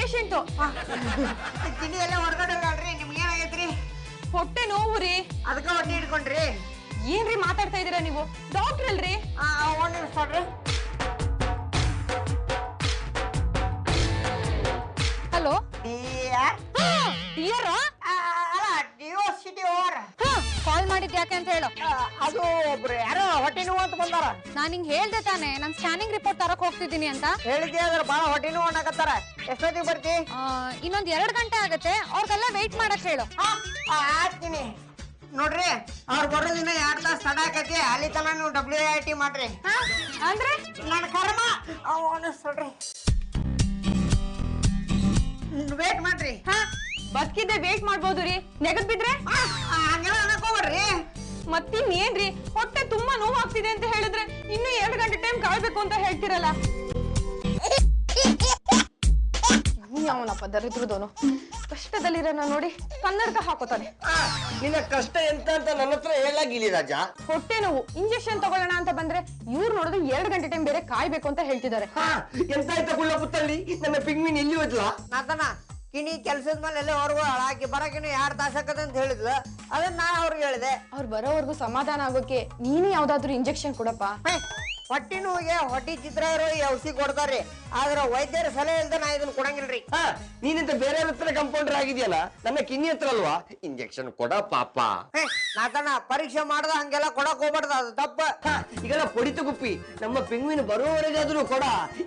Injection ತಿಂಡಿ ಎಲ್ಲ ಹೊರಗಡೆ ನೋಡ್ರಿ ನಿಮ್ಗೆ ಏನಾಗೈತ್ರಿ ಹೊಟ್ಟೆ ನೋವು ರೀ ಅದಕ್ಕೆ ಹೊಟ್ಟೆ ಹಿಡ್ಕೊಂಡ್ರಿ ಏನ್ರಿ ಮಾತಾಡ್ತಾ ಇದೀರಾ ನೀವು ಡಾಕ್ಟರ್ ಅಲ್ರಿ ಒಂದ್ ನಿಮಿಷ ನೋಡ್ರಿ ಹಲೋ ಅಲ್ಲ ಡಿವೋಸಿಟಿ ಓವರ್ ಕಾಲ್ ಮಾಡಿದ್ ಯಾಕೆ ಅಂತ ಹೇಳು ಅದು ಒಬ್ರು ಯಾರೋ ಹೊಟ್ಟೆ ನೋವು ಅಂತ ಬಂದಾರ ನಾನ್ ಹಿಂಗ್ ಹೇಳ್ದೆ ತಾನೆ ನಾನ್ ಸ್ಕ್ಯಾನಿಂಗ್ ರಿಪೋರ್ಟ್ ತರಕ್ ಹೋಗ್ತಿದ್ದೀನಿ ಅಂತ ಹೇಳಿದ್ದೆ ಅದ್ರ ಬಾಳ ಹೊಟ್ಟೆ ನೋವು ಅನ್ನಕತ್ತಾರ ಎಷ್ಟೊತ್ತಿಗೆ ಬರ್ತಿ ಇನ್ನೊಂದ್ 2 ಗಂಟೆ ಆಗತ್ತೆ ಅವ್ರಿಗೆಲ್ಲ ವೆಯ್ಟ್ ಮಾಡಕ್ ಹೇಳು ಆಗ್ತೀನಿ ನೋಡ್ರಿ ಅವ್ರು ಬರೋದಿನ 2 ತಾಸು ತಡ ಆಕತಿ ಅಲ್ಲಿ ತನ ನೀವು WIT ಮಾಡ್ರಿ ಅಂದ್ರೆ ನನ್ನ ಕರ್ಮ ನೋಡ್ರಿ ವೇಟ್ ಮಾಡ್ರಿ ಬದುಕಿದ್ದೆ ವೇಟ್ ಮಾಡ್ಬೋದು ರೀ ನೆಗದ್ ಬಿದ್ರೆ ಹಂಗೆಲ್ಲ ಅನ್ಕೋಬೇಡ್ರಿ ಮತ್ತಿನ್ನೇನ್ರಿ ಹೊಟ್ಟೆ ತುಂಬಾ ನೋವು ಆಗ್ತಿದೆ ಅಂತ ಹೇಳಿದ್ರೆ ಇನ್ನು 2 ಗಂಟೆ ಟೈಮ್ ಕಾಯ್ಬೇಕು ಅಂತ ಹೇಳ್ತಿರಲ್ಲ ಅವನಪ್ಪ ದರಿದ್ರದವನು ಕಷ್ಟದಲ್ಲಿರೋನ ನೋಡಿ ಕನ್ನಡಕ ಹಾಕೋತಾನೆ ನಿನ್ನ ಕಷ್ಟ ಎಂತ ಅಂತ ನನ್ನ ಹತ್ರ ಹೇಳಾಗಿಲಿ ರಾಜ ಹೊಟ್ಟೆ ನೋವು ಇಂಜೆಕ್ಷನ್ ತಗೊಳ್ಳೋಣ ಅಂತ ಬಂದ್ರೆ ಇವ್ರು ನೋಡಿದ್ರೆ 2 ಗಂಟೆ ಟೈಮ್ ಬೇರೆ ಕಾಯ್ಬೇಕು ಅಂತ ಹೇಳ್ತಿದ್ದಾರೆ ಎಂತ ಆಯ್ತಾ ಗುಳ್ಳ ಪುತ್ತಳ್ಳಿ ನನ್ನ ಪಿಂಗ್ವಿನ್ ಎಲ್ಲಿ ಹೋದ್ಲ ನಾತನ ಕಿಣಿ ಕೆಲ್ಸದ ಮೇಲೆ ಎಲ್ಲ ಹೊರಗು ಹಾಕಿ ಬರಕಿನ್ನು 2 ತಾಸು ಆಕದಂತ ಹೇಳಿದ್ಲು ಅದನ್ನ ನಾ ಅವ್ರಿಗೆ ಹೇಳಿದೆ ಅವ್ರು ಬರೋವರೆಗೂ ಸಮಾಧಾನ ಆಗೋಕೆ ನೀನೇ ಯಾವ್ದಾದ್ರು ಇಂಜೆಕ್ಷನ್ ಕೊಡಪ್ಪ ಹೊಟ್ಟಿ ನೋವಿಗೆ ಹೊಟ್ಟಿ ಚಿತ್ರ ಇರೋ ಈ ಔಷಧಿ ಕೊಡ್ತಾರ್ರಿ ಆದ್ರ ವೈದ್ಯರ ಸಲಹೆ ಇಲ್ದ ನಾ ಇದನ್ನ ಕೊಡಂಗಿಲ್ರಿ ನೀನಿಂತ ಬೇರೆ ಹತ್ರ ಕಂಪೌಂಡರ್ ಆಗಿದ್ಯಲ್ಲ ನನ್ನ ಕಿನ್ನಿ ಹತ್ರ ಅಲ್ವಾ ಇಂಜೆಕ್ಷನ್ ಕೊಡ ಪಾಪ ನಾತನ ಪರೀಕ್ಷೆ ಮಾಡ್ದ ಹಂಗೆಲ್ಲ ಕೊಡಕ್ ಹೋಗ್ಬಾರ್ದು ಅದು ತಪ್ಪ ಈಗೆಲ್ಲ ಪೊಡಿತು ಗುಪ್ಪಿ ನಮ್ಮ ಪಿಂಗ್ವಿನ್ ಬರೋವರೆಗಾದ್ರೂ ಕೊಡ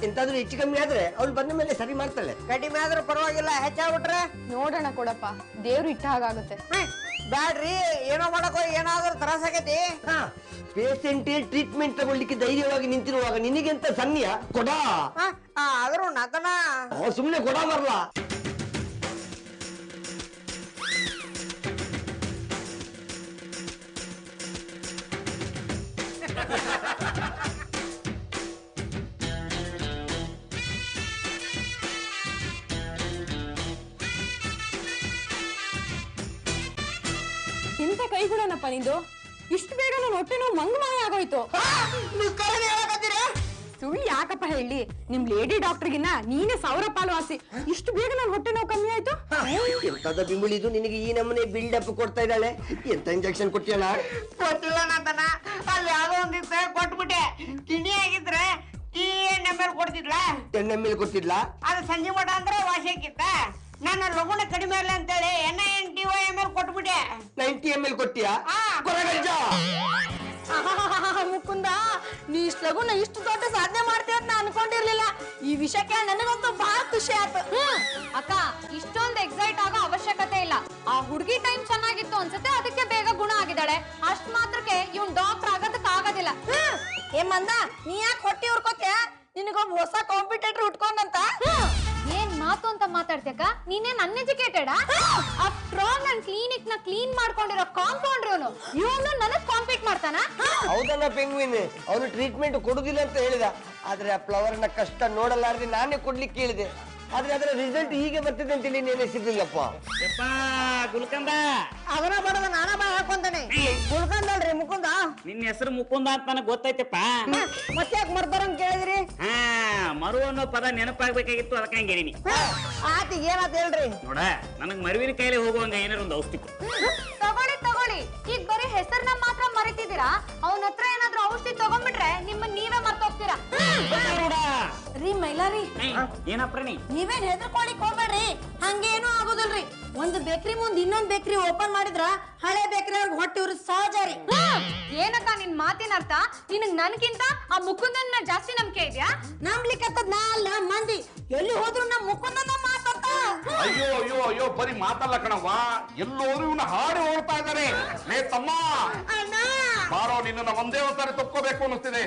ಎಂತಾದ್ರೂ ಹೆಚ್ಚು ಕಮ್ಮಿ ಆದ್ರೆ ಅವ್ಳು ಬಂದ ಮೇಲೆ ಸರಿ ಮಾಡ್ತಾಳೆ ಕಡಿಮೆ ಆದ್ರೂ ಪರವಾಗಿಲ್ಲ ಹೆಚ್ಚಾಗ್ಬಿಟ್ರೆ ನೋಡೋಣ ಕೊಡಪ್ಪ ದೇವ್ರು ಇಟ್ಟ ಹಾಗಾಗುತ್ತೆ ಬ್ಯಾಡ್ರಿ ಏನೋ ಮಾಡಕೋ ಏನಾದ್ರೂ ತ್ರಾಸ ಆಗೈತಿ ಪೇಷಂಟೇ ಟ್ರೀಟ್ಮೆಂಟ್ ತಗೊಳ್ಳಿಕ್ಕೆ ಧೈರ್ಯವಾಗಿ ನಿಂತಿರುವಾಗ ನಿನಗೆಂತ ಸನ್ನಿಯ ಕೊಡ ಆದ್ರೂ ನಾತನ ಸುಮ್ನೆ ಕೊಡ ಬರಲ್ಲ ಎಂತ ಕೈಗುಣನಪ್ಪ ನಿಂದು ಇಷ್ಟು ಬೇಗ ನನ್ನ ಹೊಟ್ಟೆ ನೋವು ಮಂಗಮಾಯ ಆಗೋಯ್ತು ಸುಳ್ಳು ಯಾಕಪ್ಪ ಹೇಳಿ ನಿಮ್ ಲೇಡಿ ಡಾಕ್ಟರ್ಗಿನ್ನ ನೀನೇ 1000 ಪಾಲು ವಾಸಿ ಇಷ್ಟು ಬೇಗ ನನ್ನ ಹೊಟ್ಟೆ ನೋವು ಕಮ್ಮಿ ಆಯ್ತು ಎಂತದ ಬಿಂಬಳಿದು ನಿನಗೆ ಈ ನಮ್ಮನೆ ಬಿಲ್ಡಪ್ ಕೊಡ್ತಾ ಇದ್ದಾಳೆ ಎಂತ ಇಂಜೆಕ್ಷನ್ ಕೊಟ್ಟಿಯಲ್ಲ ಗೊತ್ತಿಲ್ಲ ನಾತನ ಅಲ್ಲಿ ಯಾವ್ದೋ ಒಂದಿತ್ತು ಕೊಟ್ಬಿಟ್ಟೆ ಕಿಣಿ ಆಗಿದ್ರೆ TNML ಕೊಡ್ತಿದ್ಲ ಎಣ್ಣೆ ಕೊಟ್ಟಿದ್ಲಾ ಅದು ಸಂಜೆ ಮಠ ಅಂದ್ರೆ ವಾಸಿ ಆಗಿತ್ತ ನನ್ನ ಲಗುಣ ಕಡಿಮೆ ಇಲ್ಲ ಅಂತೇಳಿ NINTYML ಕೊಟ್ಬಿಟ್ಟೆ 90 ml ಕೊಟ್ಟಿಯಾ ಮುಕುಂದ ನೀ ಇಷ್ಟು ಲಗುನ ಇಷ್ಟು ದೊಡ್ಡ ಸಾಧನೆ ಮಾಡ್ತೀಯ ಅಂತ ಅನ್ಕೊಂಡಿರ್ಲಿಲ್ಲ ಈ ವಿಷಯಕ್ಕೆ ನನಗಂತೂ ಬಹಳ ಖುಷಿ ಆಯ್ತು ಅಕ್ಕ ಇಷ್ಟೊಂದು ಎಕ್ಸೈಟ್ ಆಗೋ ಅವಶ್ಯಕತೆ ಇಲ್ಲ ಆ ಹುಡುಗಿ ಟೈಮ್ ಚೆನ್ನಾಗಿತ್ತು ಅನ್ಸುತ್ತೆ ಅದಕ್ಕೆ ಬೇಗ ಗುಣ ಆಗಿದ್ದಾಳೆ ಅಷ್ಟ್ ಮಾತ್ರಕ್ಕೆ ಇವ್ನ್ ಡಾಕ್ಟರ್ ಆಗೋದಕ್ಕೆ ಆಗೋದಿಲ್ಲ ಏ ಮಂದ ನೀ ಯಾಕೆ ಹೊಟ್ಟಿ ಹುರ್ಕೋತ್ಯಾ ನಿನಗೊಬ್ಬ ಹೊಸ ಕಾಂಪಿಟೇಟರ್ ಉಟ್ಕೊಂಡಂತ ಏನ್ ಮಾತು ಅಂತ ಮಾತಾಡ್ತೇಕ ನೀನೇನ್ ಅನ್ಎಜುಕೇಟೆಡ್ ಆಫ್ಟರ್ ಆಲ್ ನನ್ ಕ್ಲಿನಿಕ್ ನ ಕ್ಲೀನ್ ಮಾಡ್ಕೊಂಡಿರೋ ಕಾಂಪೌಂಡ್ರ್ ಇವನು ನನಗ್ ಕಾಂಪೀಟ್ ಮಾಡ್ತಾನ ಹೌದಲ್ಲ ಪೆಂಗ್ವಿನ್ ಅವನು ಟ್ರೀಟ್ಮೆಂಟ್ ಕೊಡುದಿಲ್ಲ ಅಂತ ಹೇಳಿದ ಆದ್ರೆ ಆ ಫ್ಲವರ್ ನ ಕಷ್ಟ ನೋಡಲಾರ್ದೆ ನಾನೇ ಕೊಡ್ಲಿಕ್ಕೆ ಹೇಳಿದೆ ಆದ್ರೆ ಅದರ ರಿಸಲ್ಟ್ ಹೀಗೆ ಬರ್ತಿದೆ ಅಂತ ನೆನೆಸಿರ್ಲಿಲ್ಲಪ್ಪ ಗುಲ್ಕಂದ ಅದನ್ನ ಬಡದ ನಾನ ಬಾಯ್ ಹಾಕೊಂತಾನೆ ಗುಳ್ಕಂದಲ್ರಿ ಮುಕುಂದ ನಿನ್ನ ಹೆಸರು ಮುಕುಂದ ಅಂತ ನನಗೆ ಗೊತ್ತೈತಪ್ಪ ಮತ್ತೆ ಯಾಕೆ ಮರ್ತಾರಂತ ಕೇಳಿದ್ರಿ ಹಾ ಮರು ಅನ್ನೋ ಪದ ನೆನಪಾಗ್ಬೇಕಾಗಿತ್ತು ಅದಕ್ಕೆ ಹಂಗೇನಿ ಆತ ಏನಂತ ಹೇಳ್ರಿ ನೋಡ ನನಗ್ ಮರುವಿನ ಕೈಲಿ ಹೋಗುವಂಗ ಏನಾರ ಒಂದು ಔಷಧಿ ತಗೊಳ್ಳಿ ಈಗ ಬರೀ ಹೆಸರನ್ನ ಮಾತ್ರ ಮರಿತಿದ್ದೀರಾ ಅವನ ಹತ್ರ ಏನಾದ್ರೂ ಔಷಧಿ ತಗೊಂಡ್ಬಿಟ್ರೆ ನಿಮ್ಮನ್ನ ನೀವೇ ಮರ್ತೋಗ್ತೀರಾ ರೀ ಮೈಲಾರಿ ಏನಪ್ರಣಿ ನೀವೇನ್ ಹೆದರ್ಕೊಳಿಕ್ ಹೋಗ್ಬೇಡ್ರಿ ಹಂಗೇನು ಆಗೋದಿಲ್ರಿ ಒಂದು ಬೇಕ್ರಿ ಮುಂದ್ ಇನ್ನೊಂದ್ ಬೇಕ್ರಿ ಓಪನ್ ಮಾಡಿದ್ರ ಹಳೆ ಬೇಕ್ರಿ ಅವ್ರಿಗೆ ಹೊಟ್ಟೆ ಇವ್ರು ಸಹಜ ರೀ ಏನಕ್ಕ ನಿನ್ ಮಾತಿನ ಅರ್ಥ ನಿನಗ್ ನನ್ಗಿಂತ ಆ ಮುಕುಂದನ್ನ ಜಾಸ್ತಿ ನಂಬಿಕೆ ಇದೆಯಾ ನಂಬ್ಲಿಕ್ಕತ್ತದ್ ನಾ ಅಲ್ಲ ಮಂದಿ ಎಲ್ಲಿ ಹೋದ್ರು ನಮ್ ಮುಕುಂದನ ಮಾತಾಡ್ತ ಅಯ್ಯೋ ಅಯ್ಯೋ ಅಯ್ಯೋ ಬರೀ ಮಾತಲ್ಲ ಕಣವ್ವ ಎಲ್ಲೋರು ಇವನ್ನ ಹಾಡಿ ಹೋಗ್ತಾ ಇದ್ದಾರೆ ಲೇ ತಮ್ಮ ಬಾರೋ ನಿನ್ನ ಒಂದೇ ಒಂದ್ಸಾರಿ ತಕ್ಕೋಬೇಕು ಅನ್ನಿಸ್ತಿದೆ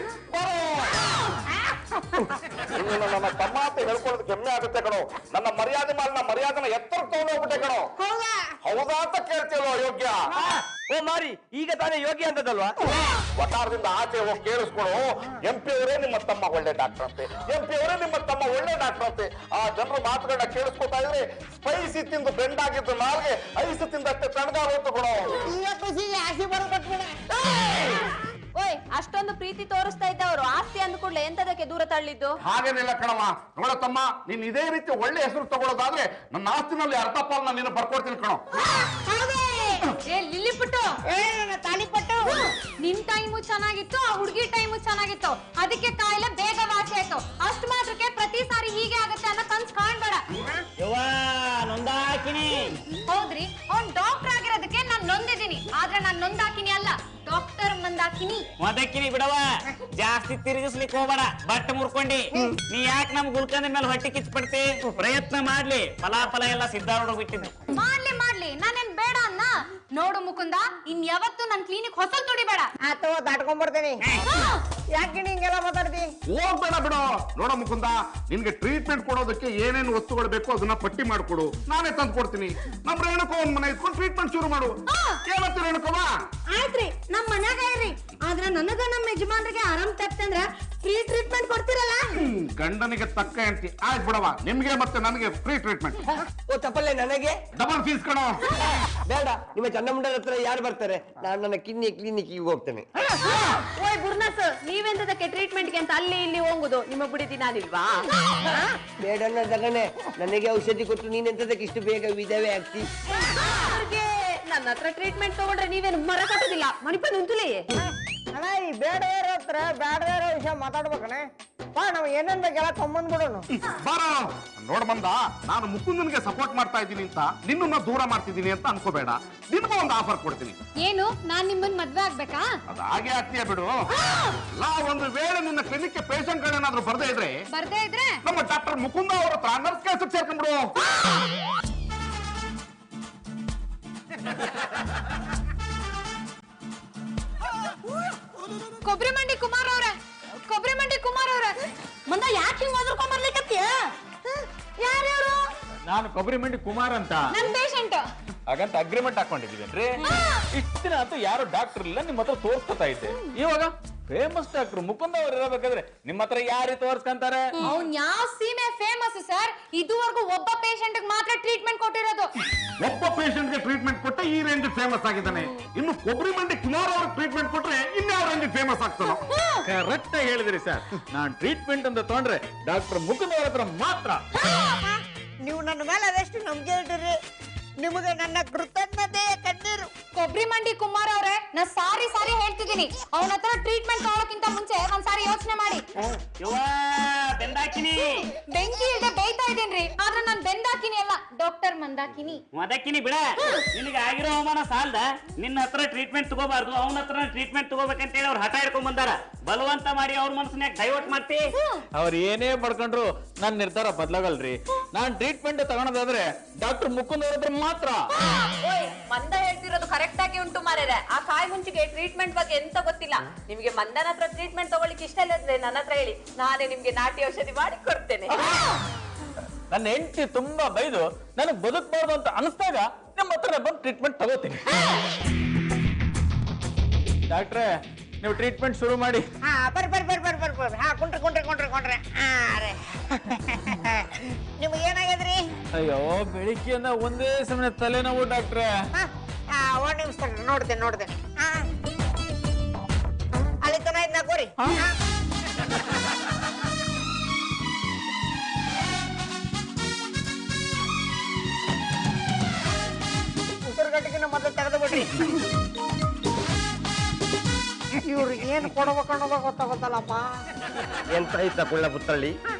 ನನ್ನ ತಮ್ಮ ಅಂತ ಹೇಳ್ಕೊಳ್ಳೋದು ಕೆಮ್ಮೆ ಆಗುತ್ತೆ ಕಣೋ ನನ್ನ ಮರ್ಯಾದೆ ಮೇಲೆ ಮರ್ಯಾದೆನ ಎತ್ತರ ತಗೊಂಡೋಗ್ಬಿಟ್ಟೆ ಕಣೋ ಹೌದಾ ಅಂತ ಕೇಳ್ತೀವೋ ಯೋಗ್ಯ ಓ ಮಾರಿ ಈಗ ತಾನೇ ಯೋಗಿ ಅಂತದಲ್ವಾ ವಟಾರದಿಂದ ಆಚೆ ಹೋಗಿ ಕೇಳಿಸ್ಕೊಳು MP ಅವರೇ ನಿಮ್ಮ ತಮ್ಮ ಒಳ್ಳೆ ಡಾಕ್ಟರ್ ಅಂತೆ MP ಅವರೇ ನಿಮ್ಮ ತಮ್ಮ ಒಳ್ಳೆ ಡಾಕ್ಟರ್ ಅಂತೆ ಆ ಜನರ ಮಾತುಗಳನ್ನ ಕೇಳಿಸ್ಕೊತಾ ಇದ್ರೆ ಸ್ಪೈಸಿ ತಿಂದು ಬೆಂಡಾಗಿದ್ದು ನಾಲ್ಗೆ ಐಸ್ ತಿಂದಷ್ಟೇ ತಣ್ಣಗಾಗೋತು ಕಣೋ ಈಗ ಖುಷಿಗೆ ಆಸೆ ಬರೋ ಓಯ್ ಅಷ್ಟೊಂದು ಪ್ರೀತಿ ತೋರಿಸ್ತಾ ಇದ್ದವರು ಆಸ್ತಿ ಅಂದ್ಕೂಡ್ಲೆ ಎಂತದಕ್ಕೆ ದೂರ ತಳ್ಳಿದ್ದು? ಹಾಗೇನಿಲ್ಲ ಕಣವ. ನೋಡತ್ತಮ್ಮ, ನೀನ್ ಇದೇ ರೀತಿ ಒಳ್ಳೆ ಹೆಸರು ತಗೊಳ್ಳೋದಾದ್ರೆ ನನ್ನ ಆಸ್ತಿನಲ್ಲಿ ಅರ್ಧ ಪಾಲ್ನ ನೀನು ಬರ್ಕೊಡ್ತೀನಿ ಕಣೋ. ಏ ಲಿಲ್ಲಿ ಪುಟ್ಟು, ತಾಳಿಪಟ್ಟು ನಿನ್ ಟೈಮು ಚೆನ್ನಾಗಿತ್ತು, ಆ ಹುಡುಗಿ ಟೈಮು ಚೆನ್ನಾಗಿತ್ತು, ಅದಕ್ಕೆ ಕಾಯಿಲೆ ಬೇಗ ವಾಸಿ ಆಯ್ತು. ಅಷ್ಟು ಮಾತ್ರಕ್ಕೆ ಪ್ರತಿ ಸಾರಿ ಹೀಗೆ ಆಗತ್ತೆ ಅನ್ನೋ ಕನ್ಸ್ ಕಾಣ್ಬೇಡ. ನೊಂದಾಕಿನಿ. ಹೌದ್ರಿ, ಅವ್ನ್ ಡಾಕ್ಟರ್ ಆಗಿರೋದಕ್ಕೆ ನಾನ್ ನೊಂದಿದ್ದೀನಿ, ಆದ್ರೆ ನಾನ್ ನೊಂದಾಕಿನಿ ಅಲ್ಲ, ಡಾಕ್ಟರ್ ಮಂದಾಕಿನಿ. ಮೊದಕ್ಕಿನಿ ಬಿಡವ, ಜಾಸ್ತಿ ತಿರುಗಿಸ್ಲಿಕ್ಕೆ ಹೋಗ್ಬೇಡ, ಬಟ್ ಮುರ್ಕೊಂಡಿ. ನೀ ಯಾಕೆ ನಮ್ ಗುಳ್ಕಂದ ಮೇಲೆ ಹೊಟ್ಟೆ ಕಿಚ್ಪಡ್ತಿ? ಪ್ರಯತ್ನ ಮಾಡ್ಲಿ, ಫಲಾಫಲ ಎಲ್ಲ ಸಿದ್ಧಾರೂಢ ಬಿಟ್ಟಿದ್ದು. ಮಾಡ್ಲಿ, ನಾನೇನ್ ಬೇಡ ಅನ್ನ. ನೋಡು ಮುಕುಂದ, ಇನ್ ಯಾವತ್ತು ನನ್ ಕ್ಲಿನಿಕ್ ಹೊಸಲ್ ತುಡಿಬೇಡ. ಆತೋ ದಾಟ್ಕೊಂಡ್ಬರ್ತೇನೆ. ಯಾಕೆ ಹಿಂಗೆಲ್ಲ ಮಾತಾಡ್ತಿ? ಹೋಗ್ಬೇಡ ಬಿಡು. ನೋಡ ಮುಕುಂದ, ನಿನ್ಗೆ ಟ್ರೀಟ್ಮೆಂಟ್ ಕೊಡೋದಕ್ಕೆ ಏನೇನು ವಸ್ತುಗಳು ಬೇಕು ಅದನ್ನ ಪಟ್ಟಿ ಮಾಡ್ಕೊಡು, ನಾನೇ ತಂದು ಕೊಡ್ತೀನಿ. ನಮ್ ರೇಣುಕೋ ಒಂದ್ ಮನೆ ಇಟ್ಕೊಂಡು ಟ್ರೀಟ್ಮೆಂಟ್ ಶುರು ಮಾಡು. ಏನಂತ ರೇಣುಕವ? ಆಯ್ತ್ರಿ, ನಮ್ ಮನ್ಯಾಗ ಇರ್ರಿ, ಆದ್ರ ನನಗ ನಮ್ಮ ಯಜಮಾನ್ರಿಗೆ ಆರಾಮ್ ತಪ್ಪಂದ್ರ ಫ್ರೀ ಟ್ರೀಟ್ಮೆಂಟ್ ಕೊಡ್ತಿರಲ್ಲ? ಗಂಡನಿಗೆ ತಕ್ಕ ಹೆಂಡತಿ. ಆಯ್ತು ಬಿಡವ, ನಿಮ್ಗೆ ಮತ್ತೆ ನನಗೆ ಫ್ರೀ ಟ್ರೀಟ್ಮೆಂಟ್. ಓ ತಪ್ಪಲ್ಲೇ ನನಗೆ ಡಬಲ್ ಫೀಸ್ ಕಣೋ. ಬೇಡ, ನಿಮ್ಮ ಚನ್ನಮುಂಡರ ಹತ್ರ ಯಾರು ಬರ್ತಾರೆ? ನಾನು ನನ್ನ ಕಿಡ್ನಿ ಕ್ಲಿನಿಕ್ಗೆ ಹೋಗ್ತೇನೆ. ಓಯ್ ಬುರ್ನಸ್, ನೀವೆಂತದಕ್ಕೆ ಟ್ರೀಟ್ಮೆಂಟ್ಗೆ ಅಂತ ಅಲ್ಲಿ ಇಲ್ಲಿ ಹೋಗುದು? ನಿಮ್ಮ ಬುಡಿ ದಿನಾಲಿಲ್ವಾ? ಬೇಡ ತಗಣೆ, ನನಗೆ ಔಷಧಿ ಕೊಟ್ಟು ನೀನೆಂತದಕ್ಕೆ ಇಷ್ಟು ಬೇಗ ವಿಧವೆ ಆಗ್ತಿ? ನನ್ನ ಹತ್ರ ಟ್ರೀಟ್ಮೆಂಟ್ ತಗೊಂಡ್ರೆ ನೀವೇನು ಮರ ಕಟ್ಟೋದಿಲ್ಲ, ಮಣಿಪ ನಿಂತುಲೇ. ಅಣ್ಣ, ಈ ಬೇಡದೇ ಹತ್ರ ಬೇಡದೇ ವಿಷಯ ಮಾತಾಡ್ಬೇಕಣ್ಣ. ಬಾ, ನಾವು ಏನೇನ್ ಬೇಕೆಲ್ಲ ತೊಂಬಂದ್ಬಿಡೋನು. ಬಾರೋ. ನೋಡ್ ಬಂದ, ನಾನು ಮುಕುಂದನ್ಗೆ ಸಪೋರ್ಟ್ ಮಾಡ್ತಾ ಇದ್ದೀನಿ ಅಂತ ನಿನ್ನನ್ನ ದೂರ ಮಾಡ್ತಿದ್ದೀನಿ ಅಂತ ಅನ್ಕೋಬೇಡ. ನಿನ್ಗೂ ಒಂದು ಆಫರ್ ಕೊಡ್ತೀನಿ. ಏನು, ನಾನ್ ನಿಮ್ಮನ್ ಮದ್ವೆ ಆಗ್ಬೇಕಾ? ಅದು ಹಾಗೆ ಆಗ್ತೀಯ ಬಿಡು. ಒಂದು ವೇಳೆ ನಿನ್ನ ಕ್ಲಿನಿಕ್ ಪೇಷಂಟ್ ಗಳೇನಾದ್ರೂ ಬರ್ದೇ ಇದ್ರೆ ನಮ್ಮ ಡಾಕ್ಟರ್ ಮುಕುಂದ ಅವ್ರ ಹತ್ರ ನರ್ಸ್ ಕೆಲಸಕ್ಕೆ ಸೇರ್ಕೊಂಡ್ಬಿಡು. ಕೊಬ್ಬರಿ ಮಂಡಿ ಕುಮಾರ್ ಅವ್ರೆ, ಮಂದ ಯಾಕೆ ಹಿಂಗ್ ಓದ್ಕೊಂಡ್ ಬರ್ಲಿಕ್ಕತ್ತೀಯ? ಯಾರ್ಯಾರು? ನಾನು ಕೊಬ್ಬರಿ ಮಂಡಿ ಕುಮಾರ್ ಅಂತ. ನನ್ ಪೇಷಂಟ್. ಹಾಗಂತ ಅಗ್ರಿಮೆಂಟ್ ಹಾಕೊಂಡಿದ್ದೀವೇನ್ರಿ? ಇಷ್ಟ ದಿನ ಅಂತೂ ಯಾರು ಡಾಕ್ಟರ್ ಇಲ್ಲ, ನಿಮ್ಮ ಹತ್ರ ತೋರ್ಸ್ಕೊತಾ ಇದ್ದೆ. ಇವಾಗ ಫೇಮಸ್ ಡಾಕ್ಟರ್ ಮುಕುಂದ ಅವ್ರು ಇರಬೇಕಾದ್ರೆ ನಿಮ್ಮ ಹತ್ರ ಯಾರು ತೋರ್ಸ್ಕೊಂತಾರೆ? ಅವ್ನ್ ಯಾವ ಸೀಮೆ ಫೇಮಸ್ ಸರ್? ಇದುವರೆಗೂ ಒಬ್ಬ ಪೇಷಂಟ್ ಮಾತ್ರ ಟ್ರೀಟ್ಮೆಂಟ್ ಕೊಟ್ಟಿರೋದು. ಒಬ್ಬ ಪೇಷಂಟ್ ಗೆ ಟ್ರೀಟ್ಮೆಂಟ್ ಕೊಟ್ಟ ಈ ರೇಂಜ್ ಫೇಮಸ್ ಆಗಿದ್ದಾನೆ. ಇನ್ನು ಕೊಬ್ಬರಿ ಮಂಡಿ ಕುಮಾರ್ ಅವ್ರಿಗೆ ಟ್ರೀಟ್ಮೆಂಟ್ ಕೊಟ್ರೆ ಇನ್ಯಾವ ರೇಂಜ್ ಫೇಮಸ್ ಆಗ್ತಾನೋ. ಕರೆಕ್ಟ್ ಹೇಳಿದ್ರಿ ಸರ್. ನಾನ್ ಟ್ರೀಟ್ಮೆಂಟ್ ಅಂತ ತೊಗೊಂಡ್ರೆ ಡಾಕ್ಟರ್ ಮುಕುಂದ ಅವ್ರ ಹತ್ರ ಮಾತ್ರ. ನೀವು ನನ್ನ ಮೇಲೆ ಅದೆಷ್ಟು ನಂಬಿಕೆ ಇಟ್ಟಿರಿ. ನಿಮಗೆ ನನ್ನ ಕೃತಜ್ಞತೆ ಕಣ್ಣೀರು. ಕೊಬ್ಬರಿ ಮಂಡಿ ಕುಮಾರ್ ಅವ್ರೆ, ನಾ ಸಾರಿ ಹೇಳ್ತಿದ್ದೀನಿ, ಅವನ ಹತ್ರ ಟ್ರೀಟ್ಮೆಂಟ್ ತಗೊಳಕ್ಕಿಂತ ಮುಂಚೆ ಒಂದ್ಸಾರಿ ಯೋಚನೆ ಮಾಡಿ. ಬೆಂದಾಕಿನಿ. ಬೆಂಕಿ ಇಲ್ಲದೆ ಬೇಯ್ತಾ ಇದ್ದೇನ್ರಿ, ಆದ್ರೆ ನಾನ್ ಬೆಂದಾಕಿನಿ ಅಲ್ಲ, ಡಾಕ್ಟರ್ ಮಂದಾಕಿನಿ. ಮೊದಕ್ಕಿನಿ ಬಿಡ, ನಿನಗೆ ಆಗಿರೋ ಅವಮಾನ ಸಾಲ್ದ. ನಿನ್ನ ಹತ್ರ ಟ್ರೀಟ್ಮೆಂಟ್ ತಗೋಬಾರ್ದು, ಅವನ ಹತ್ರ ಟ್ರೀಟ್ಮೆಂಟ್ ತಗೋಬೇಕಂತೇಳಿ ಅವ್ರು ಹಠ ಹಿಡ್ಕೊಂಡ್ ಬಂದಾರ. ಬಲವಂತ ಮಾಡಿ ಅವ್ರ ಮನಸ್ಸನ್ಯಾಗ ಡೈವರ್ಟ್ ಮಾಡ್ತಿ. ಅವ್ರು ಏನೇ ಪಡ್ಕೊಂಡ್ರು ನನ್ನ ನಿರ್ಧಾರ ಬದಲಾಗಲ್ರಿ. ನಾನ್ ಟ್ರೀಟ್ಮೆಂಟ್ ತಗೊಳೋದಾದ್ರೆ ಡಾಕ್ಟರ್ ಮುಕುಂದ ಅವ್ರ ಹತ್ರ ಮಾತ್ರ. ಓಯ್, ಮಂದ ಹೇಳ್ತಿರೋದು ಕರೆಕ್ಟ್ ಆಗಿ ಉಂಟು ಮಾರೇರೆ. ಆ ಕಾಯಿ ಮುಂಚಿಗೆ ಟ್ರೀಟ್ಮೆಂಟ್ ಬಗ್ಗೆ ಎಂತ ಗೊತ್ತಿಲ್ಲ. ನಿಮ್ಗೆ ಮಂದನ ಹತ್ರ ಟ್ರೀಟ್ಮೆಂಟ್ ತಗೊಳ್ಳಿಕ್ಕೆ ಇಷ್ಟ ಇಲ್ಲದ್ರೆ ನನ್ನ ಹತ್ರ ಹೇಳಿ, ನಾನೇ ನಿಮ್ಗೆ ನಾಟಿ ಔಷಧಿ ಮಾಡಿ ಕೊಡ್ತೇನೆ. ನನ್ನ ಹೆಂಡತಿ ತುಂಬಾ ಬೈದು ನನಗ್ ಬದುಕಬಾರ್ದು ಅಂತ ಅನಿಸ್ದಾಗ ನಿಮ್ಮ ಹತ್ರ ಬಂದು ಟ್ರೀಟ್ಮೆಂಟ್ ತಗೋತೀನಿ. ಡಾಕ್ಟ್ರೆ, ನೀವು ಟ್ರೀಟ್ಮೆಂಟ್ ಶುರು ಮಾಡಿ. ಬರ್ರಿ. ಹಾ, ಕೊಂಡ್ರೆ. ನಿಮ್ಗೆ ಏನಾಗ್ಯದ್ರಿ? ಅಯ್ಯೋ, ಬೆಳಿಗ್ಗೆಯಿಂದ ಒಂದೇ ಸಮಯ ತಲೆನೋವು ಡಾಕ್ಟ್ರೆ. ಒಂದ್ ನಿಮಿಷ ನೋಡ್ತೇನೆ. ಅಲ್ಲಿ ತನ ಇದ್ನ ಕೋರಿ. ಉಸಿರುಗಟ್ಟಿಗೆ ಮೊದಲು ತೆಗೆದು ಬಿಡ್ರಿ. ಇವ್ರಿಗೆ ಏನ್ ಕೊಡ್ಬೇಕು ಅನ್ನೋದ ಗೊತ್ತಾಗತ್ತಲ್ಲಪ್ಪ. ಎಂತ ಆಯ್ತಾ ಕುಳ್ಳ ಪುತ್ರಳಿ?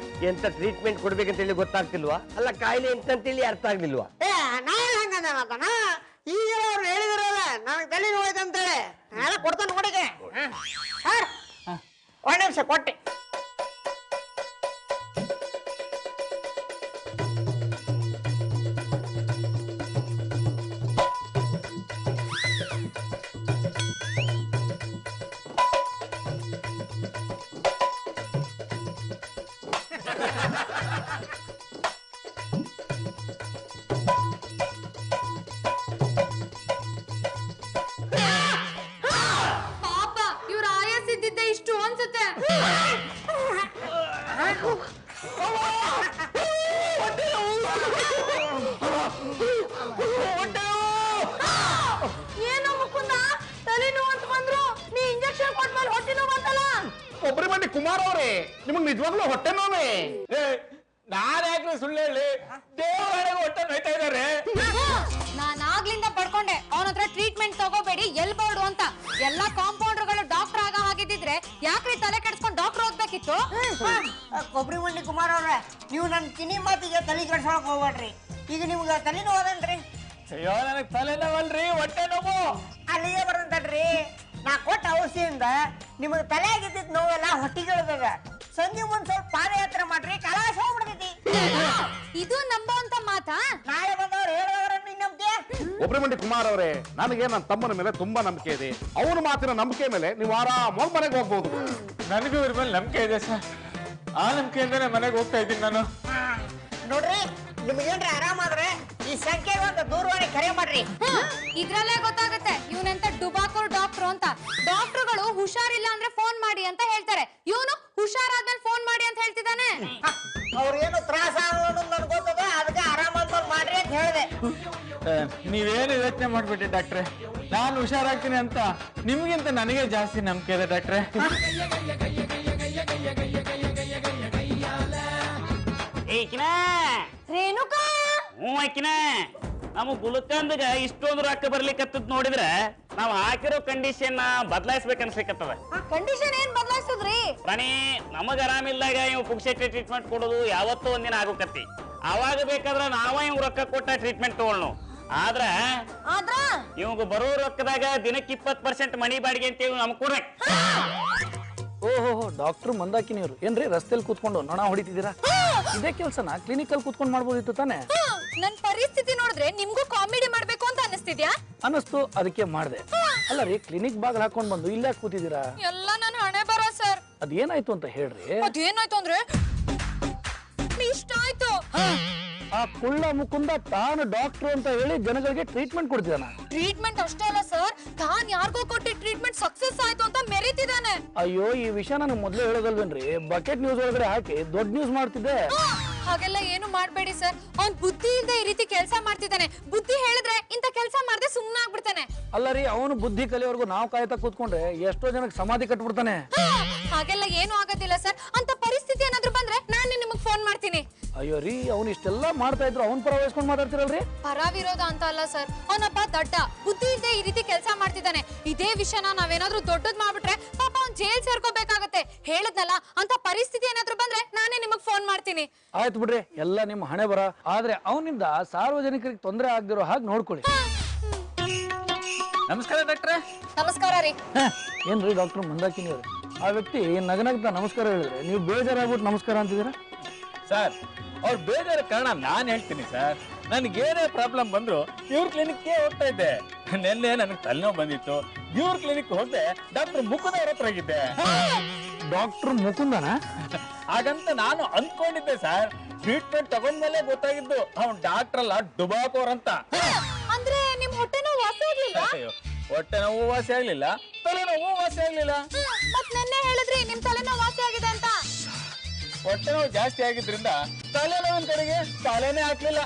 ಎಂತ ಟ್ರೀಟ್ಮೆಂಟ್ ಕೊಡ್ಬೇಕಂತ ಹೇಳಿ ಗೊತ್ತಾಗ್ತಿಲ್ವಾ? ಅಲ್ಲ, ಕಾಯಿಲೆ ಎಂತಂತೇಳಿ ಅರ್ಥ ಆಗ್ಲಿಲ್ವಾ? ನಾಳೆ ಹಂಗಂದ ಮಾತನ ಈಗ ಅವ್ರು ಹೇಳಿದ್ರಲ್ಲ, ನನಗೆ ತಲೆ ನೋಯ್ತು ಅಂತೇಳಿ ನಾಳೆ ಕೊಡ್ತಾನೆ ನೋಡಿಗೆ. ಸರ್, ಒಂದ್ ನಿಮಿಷ ಕೊಟ್ಟೆ. ಪಾಪ, ಇವ್ರ ಆಯಾಸಿದ್ದಿದ್ದೆ ಇಷ್ಟು ಅನ್ಸುತ್ತೆ. ಕುಮಾರ್ ಅವರೇ ನಿಮಗ್ ನಿಜವಾಗ್ಲೂ ಹೊಟ್ಟೆ ನೋವೇ? ನಾನ್ ಯಾಕೆ ಸುಳ್ಳು ಹೇಳಿ, ದೇವರಾಣೆಗೆ ಹೊಟ್ಟೆ ನೋಯ್ತಾ ಇದಾರೆ. ನಾನ್ ಆಗ್ಲಿಂದ ಪಡ್ಕೊಂಡೆ ಅವನ ಹತ್ರ ಟ್ರೀಟ್ಮೆಂಟ್ ತಗೋಬೇಡಿ ಎಲ್ಬೋರ್ಡು ಅಂತ. ಎಲ್ಲಾ ಕಾಂಪೌಂಡರ್ಗಳು ಡಾಕ್ಟರ್ ಆಗ ಹಾಗಿದ್ದಿದ್ರೆ ಯಾಕ್ರಿ ತಲೆ ಕೆಡ್ಸ್ಕೊಂಡ್ ಡಾಕ್ಟರ್ ಓದ್ಬೇಕಿತ್ತು? ಕೊಬ್ಬರಿ ಮಂಡಿ ಕುಮಾರ್ ಅವ್ರೆ, ನೀವು ನನ್ನ ಕಿನಿ ಮಾತಿಗೆ ತಲೆ ಕೆಡ್ಸೋಳಕ್ ಹೋಗ್ಬೇಡ್ರಿ. ಈಗ ನಿಮ್ಗೆ ತಲೆ ನೋವದನ್ರಿ? ಅಯ್ಯೋ ನನಗ್ ತಲೆನೋವಲ್ರಿ, ಹೊಟ್ಟೆ ನೋವು. ಅಲ್ಲಿಗೆ ಬರಂತಡ್ರಿ. ನಾ ಕೊಟ್ಟ ಔಷಧಿಯಿಂದ ನಿಮಗೆ ತಲೆ ಆಗಿದ್ದಿದ್ ನೋವೆಲ್ಲ ಹೊಟ್ಟಿಗೆ ಇಳ್ದದ. ಸಂಜೆ ಮುಂದ್ ಸ್ವಲ್ಪ ಪಾದಯಾತ್ರೆ ಮಾಡ್ರಿ, ಕಲಾಶ ಹೋಗ್ಬಿಡ್ತೈತಿ. ಇದು ನಂಬೋಂತ ಮಾತಾ? ನಾಳೆ ಬಂದವ್ರು ಹೇಳೋರನ್ನ ನಂಬಿಕೆ? ಒಬ್ರಿ ಮಂಡಿ ಕುಮಾರ್ ಅವರೇ, ನನಗೆ ನನ್ನ ತಮ್ಮನ ಮೇಲೆ ತುಂಬಾ ನಂಬಿಕೆ ಇದೆ. ಅವನ ಮಾತಿನ ನಂಬಿಕೆ ಮೇಲೆ ನೀವು ಆರಾಮಾಗಿ ಮನೆಗೆ ಹೋಗ್ಬೋದು. ನನಗೂ ಇವ್ರ ಮೇಲೆ ನಂಬಿಕೆ ಇದೆ ಸರ್. ಆ ನಂಬಿಕೆಯಿಂದನೇ ಮನೆಗೆ ಹೋಗ್ತಾ ಇದ್ದೀನಿ ನಾನು. ನೋಡ್ರಿ, ನಿಮ್ಗೇನ್ರಿ ಆರಾಮಾದ್ರೆ ಈ ಸಂಖ್ಯೆಗೆ ಒಂದು ದೂರವಾಣಿ ಕರೆ ಮಾಡ್ರಿ. ಇದ್ರಲ್ಲೇ ಗೊತ್ತಾಗುತ್ತೆ ಇವನೆಂತ ಡುಬಾಕೋರ್ ಡಾಕ್ಟರ್ ಅಂತ. ಡಾಕ್ಟರ್ಗಳು ಹುಷಾರಿಲ್ಲ ಅಂದ್ರೆ ಫೋನ್ ಮಾಡಿ ಅಂತ ಹೇಳ್ತಾರೆ, ಇವನು ಹುಷಾರಾದ್ಮೇಲೆ ಫೋನ್ ಮಾಡಿ ಅಂತ ಹೇಳ್ತಿದ್ದಾನೆ. ಅವ್ರೇನು ತ್ರಾಸ ಆಗೋದು ನನ್ಗೆ ಗೊತ್ತದ, ಅದಕ್ಕೆ ಆರಾಮಾದ್ಮೇಲೆ ಮಾಡ್ರಿ ಅಂತ ಹೇಳಿದೆ. ನೀವೇನು ಯೋಚನೆ ಮಾಡ್ಬಿಟ್ರಿ ಡಾಕ್ಟ್ರೆ, ನಾನು ಹುಷಾರಾಗ್ತೀನಿ ಅಂತ ನಿಮ್ಗಿಂತ ನನಗೆ ಜಾಸ್ತಿ ನಂಬಿಕೆ ಇದೆ ಡಾಕ್ಟ್ರೆ. ಏಕಿನ ರೇಣುಕಾ, ಆಕಿನ ನಮ್ಮ ಗುಲ್ಕಂದಗ ಇಷ್ಟೊಂದು ರೊಕ್ಕ ಬರ್ಲಿಕ್ಕತ್ತದ್ ನೋಡಿದ್ರೆ ನಾವ್ ಹಾಕಿರೋ ಕಂಡೀಷನ್ ಬದಲಾಯಿಸ್ಬೇಕು ಅನ್ಸ್ಲಿಕ್ಕತ್ತದ. ಕಂಡೀಷನ್ ಏನ್ ಬದಲಾಯಿಸಿದ್ರಿ? ಪ್ರಾಣಿ ನಮಗ ಆರಾಮಿಲ್ದಾಗ ಇವ್ ಪುಕ್ಷೇಟಿ ಟ್ರೀಟ್ಮೆಂಟ್ ಕೊಡೋದು ಯಾವತ್ತೂ ಒಂದಿನ ಆಗೋಕತ್ತಿ. ಅವಾಗ ಬೇಕಾದ್ರ ನಾವ ಇವ್ ರೊಕ್ಕ ಕೊಟ್ಟ ಟ್ರೀಟ್ಮೆಂಟ್ ತಗೊಳ್ನು. ಆದ್ರ ಇವಾಗ ಬರೋ ರೊಕ್ಕದಾಗ ದಿನಕ್ಕೆ 20% ಮನಿ ಬಾಡಿಗೆ ಅಂತ ನಮ್ಗೆ ಕೊಡ್ಬೇಕು. ಓಹೋ, ಡಾಕ್ಟರ್ ಮಂದಾಕಿನಿಯವರು ಏನ್ರಿ ರಸ್ತೆಯಲ್ಲಿ ಕೂತ್ಕೊಂಡು ನೊಣ ಹೊಡಿತಿದ್ದೀರಾ? ಇದೇ ಕೆಲ್ಸನ ಕ್ಲಿನಿಕಲ್ ಕೂತ್ಕೊಂಡು ಮಾಡ್ಬೋದಿತ್ತು ತಾನೆ? ನನ್ ಪರಿಸ್ಥಿತಿ ನೋಡಿದ್ರೆ ನಿಮ್ಗೂ ಕಾಮಿಡಿ ಮಾಡ್ಬೇಕು ಅಂತ ಅನಿಸ್ತಿದ್ಯಾ? ಅನಸ್ತು, ಅದಕ್ಕೆ ಮಾಡ್ದೆ. ಅಲ್ಲ ರೀ, ಕ್ಲಿನಿಕ್ ಬಾಗಿಲು ಹಾಕೊಂಡ್ ಬಂದು ಇಲ್ಲೇ ಕೂತಿದ್ದೀರಾ? ಎಲ್ಲ ನನ್ ಹಣೆ ಬರ ಸರ್. ಅದೇನಾಯ್ತು ಅಂತ ಹೇಳ್ರಿ. ಅದೇನಾಯ್ತು ಅಂದ್ರೆ ಇಷ್ಟ ಆಯ್ತು. ಆ ಕುಳ್ಳ ಮುಕುಂದ ತಾನು ಡಾಕ್ಟರ್ ಅಂತ ಹೇಳಿ ಜನಗಳಿಗೆ ಟ್ರೀಟ್ಮೆಂಟ್ ಕೊಡ್ತಿದ್ದಾನ. ಟ್ರೀಟ್ಮೆಂಟ್ ಅಷ್ಟೇ ಅಲ್ಲ ಸರ್, ತಾನ್ ಯಾರಿಗೋ ಕೊಟ್ಟಿ ಟ್ರೀಟ್ಮೆಂಟ್ ಸಕ್ಸಸ್ ಆಯ್ತು ಅಂತ ಮೆರೀತಿದ್ದಾನೆ. ಅಯ್ಯೋ, ಈ ವಿಷಯ ನನಗೆ ಮೊದ್ಲೇ ಹೇಳೋದಲ್ವೇನ್ರಿ? ಬಕೆಟ್ ನ್ಯೂಸ್ ಒಳಗಡೆ ಹಾಕಿ ದೊಡ್ಡ ನ್ಯೂಸ್ ಮಾಡ್ತಿದ್ದೆ. ಹಾಗೆಲ್ಲ ಏನು ಮಾಡ್ಬೇಡಿ ಸರ್, ಅವ್ನ್ ಬುದ್ಧಿ ಇಲ್ದೆ ಈ ರೀತಿ ಕೆಲಸ ಮಾಡ್ತಿದ್ದಾನೆ. ಬುದ್ಧಿ ಹೇಳಿದ್ರೆ ಇಂತ ಕೆಲಸ ಮಾಡ್ದೆ ಸುಮ್ನೆ ಆಗ್ಬಿಡ್ತಾನೆ. ಅಲ್ಲ ರೀ, ಅವನು ಬುದ್ಧಿ ಕಲಿಯವರೆಗೂ ನಾವು ಕಾಯ್ತಾ ಕೂತ್ಕೊಂಡ್ರೆ ಎಷ್ಟೋ ಜನಕ್ಕೆ ಸಮಾಧಿ ಕಟ್ಬಿಡ್ತಾನೆ. ಹಾಗೆಲ್ಲ ಏನು ಆಗೋದಿಲ್ಲ ಸರ್. ಅಂತ ಪರಿಸ್ಥಿತಿ ಏನಾದ್ರು ಬಂದ್ರೆ ನಾನು ನಿಮಗ್ ಫೋನ್ ಮಾಡ್ತೀನಿ. ಅಯ್ಯೋ ರೀ, ಅವ್ನು ಇಷ್ಟೆಲ್ಲ ಮಾಡ್ತಾ ಇದ್ರು ಅವ್ನ್ ಪರ ವಹಿಸ್ಕೊಂಡು ಮಾತಾಡ್ತಿರಲ್ರಿ? ಪರ ವಿರೋಧ ಅಂತ ಅಲ್ಲ ಸರ್, ಅವನೊಬ್ಬ ದಡ್ಡ, ಬುದ್ಧಿ ಇಲ್ದೆ ಈ ರೀತಿ ಕೆಲಸ ಮಾಡ್ತಿದ್ದಾನೆ. ಇದೇ ವಿಷಯನ ನಾವೇನಾದ್ರೂ ದೊಡ್ಡದ್ ಮಾಡ್ಬಿಟ್ರೆ ಪಾಪ ಅವ್ನ್ ಜೈಲ್ ಸೇರ್ಕೋಬೇಕಾಗತ್ತೆ. ಹೇಳದ್ನಲ್ಲ, ಅಂತ ಪರಿಸ್ಥಿತಿ ಏನಾದ್ರು ಬಂದ್ರೆ ನಾನೇ ನಿಮಗ್ ಫೋನ್ ಮಾಡ್ತೀನಿ. ಆಯ್ತು ಬಿಡ್ರಿ, ಎಲ್ಲ ನಿಮ್ಮ ಹಣೆ ಬರ. ಆದ್ರೆ ಅವನಿಂದ ಸಾರ್ವಜನಿಕರಿಗೆ ತೊಂದರೆ ಆಗದಿರೋ ಹಾಗೆ ನೋಡ್ಕೊಳ್ಳಿ. ನಮಸ್ಕಾರ ಡಾಕ್ಟ್ರೆ. ನಮಸ್ಕಾರ ರೀ. ಏನ್ರಿ ಡಾಕ್ಟರ್ ಮಂದಾಕಿನಿ ಅವ್ರೆ, ಆ ವ್ಯಕ್ತಿ ನಗನಗ್ತಾ ನಮಸ್ಕಾರ ಹೇಳಿದ್ರೆ ನೀವು ಬೇಜಾರಾಗ್ಬಿಟ್ಟು ನಮಸ್ಕಾರ ಅಂತಿದ್ದೀರಾ? ಸರ್, ಅವ್ರು ಬೇಜಾರ ಕಾರಣ ನಾನ್ ಹೇಳ್ತೀನಿ ಸರ್. ನನ್ಗೇನೇ ಪ್ರಾಬ್ಲಮ್ ಬಂದ್ರು ಇವ್ರ ಕ್ಲಿನಿಕ್ಗೆ ಹೋಗ್ತಾ ಇದ್ದೆ. ನೆನ್ನೆ ನನಗೆ ತಲೆನೋವು ಬಂದಿತ್ತು, ಇವ್ರ ಕ್ಲಿನಿಕ್ ಹೋಗದೆ ಡಾಕ್ಟರ್ ಮುಕುಂದ ಅವ್ರ ಹತ್ರ ಆಗಿದ್ದೆ. ಡಾಕ್ಟರ್ ಮುಕುಂದನ? ಹಾಗಂತ ನಾನು ಅಂದ್ಕೊಂಡಿದ್ದೆ ಸರ್. ಟ್ರೀಟ್ಮೆಂಟ್ ತಗೊಂಡ್ಮೇಲೆ ಗೊತ್ತಾಗಿದ್ದು ಅವ್ನ್ ಡಾಕ್ಟರ್ ಅಲ್ಲ, ಡುಬಾಕೋರ್ ಅಂತ. ಅಂದ್ರೆ ನಿಮ್ ಹೊಟ್ಟೆ ನೋವು ವಾಸಿ ಆಗ್ಲಿಲ್ಲ? ಅಯ್ಯೋ, ಹೊಟ್ಟೆ ನೋವು ವಾಸಿ ಆಗ್ಲಿಲ್ಲ, ತಲೆನೋವು ವಾಸಿ ಆಗ್ಲಿಲ್ಲ. ಮತ್ ನೆನ್ನೆ ಹೇಳಿದ್ರಿ ನಿಮ್ ತಲೆನೋವು ವಾಸಿ ಆಗಿದೆ ಅಂತ. ಹೊಟ್ಟೆ ನೋವು ಜಾಸ್ತಿ ಆಗಿದ್ರಿಂದ ತಲೆನೋವಿನ ಕಡೆಗೆ ತಲೆನೇ ಹಾಕ್ಲಿಲ್ಲ.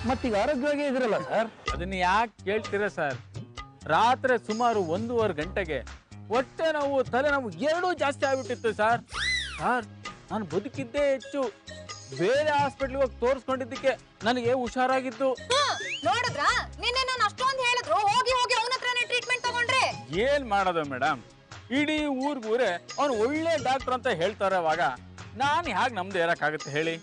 ಮತ್ತೀಗ ಆರೋಗ್ಯವಾಗಿ ಇದ್ರಲ್ಲ ಸರ್? ಅದನ್ನ ಯಾಕೆ ಕೇಳ್ತೀರಾ ಸರ್? ರಾತ್ರಿ ಸುಮಾರು 1.5 ಗಂಟೆಗೆ ಹೊಟ್ಟೆ ನೋವು ತಲೆನೋವು ಎರಡೂ ಜಾಸ್ತಿ ಆಗ್ಬಿಟ್ಟಿತ್ತು ಸರ್. ನಾನು ಬದುಕಿದ್ದೇ ಹೆಚ್ಚು. ಬೇರೆ ಹಾಸ್ಪಿಟ್ಲಿಗೆ ಹೋಗಿ ತೋರಿಸ್ಕೊಂಡಿದ್ದಕ್ಕೆ ನನಗೆ ಹುಷಾರಾಗಿತ್ತು. ನೋಡಿದ್ರ ನಿನ್ನೆ ನಾನು ಅಷ್ಟೊಂದು ಹೇಳಿದ್ರು ಹೋಗಿ ಹೋಗಿ ಅವನ ಹತ್ರನೇ ಟ್ರೀಟ್ಮೆಂಟ್ ತಗೊಂಡ್ರೆ. ಏನ್ ಮಾಡೋದು ಮೇಡಮ್, ಇಡೀ ಊರ್ಗೂರೇ ಅವ್ನು ಒಳ್ಳೆ ಡಾಕ್ಟರ್ ಅಂತ ಹೇಳ್ತಾರೆ. ಅವಾಗ ನಾನು ಹೇಗೆ ನಮ್ದು ಇರಕ್ಕಾಗುತ್ತೆ ಹೇಳಿ?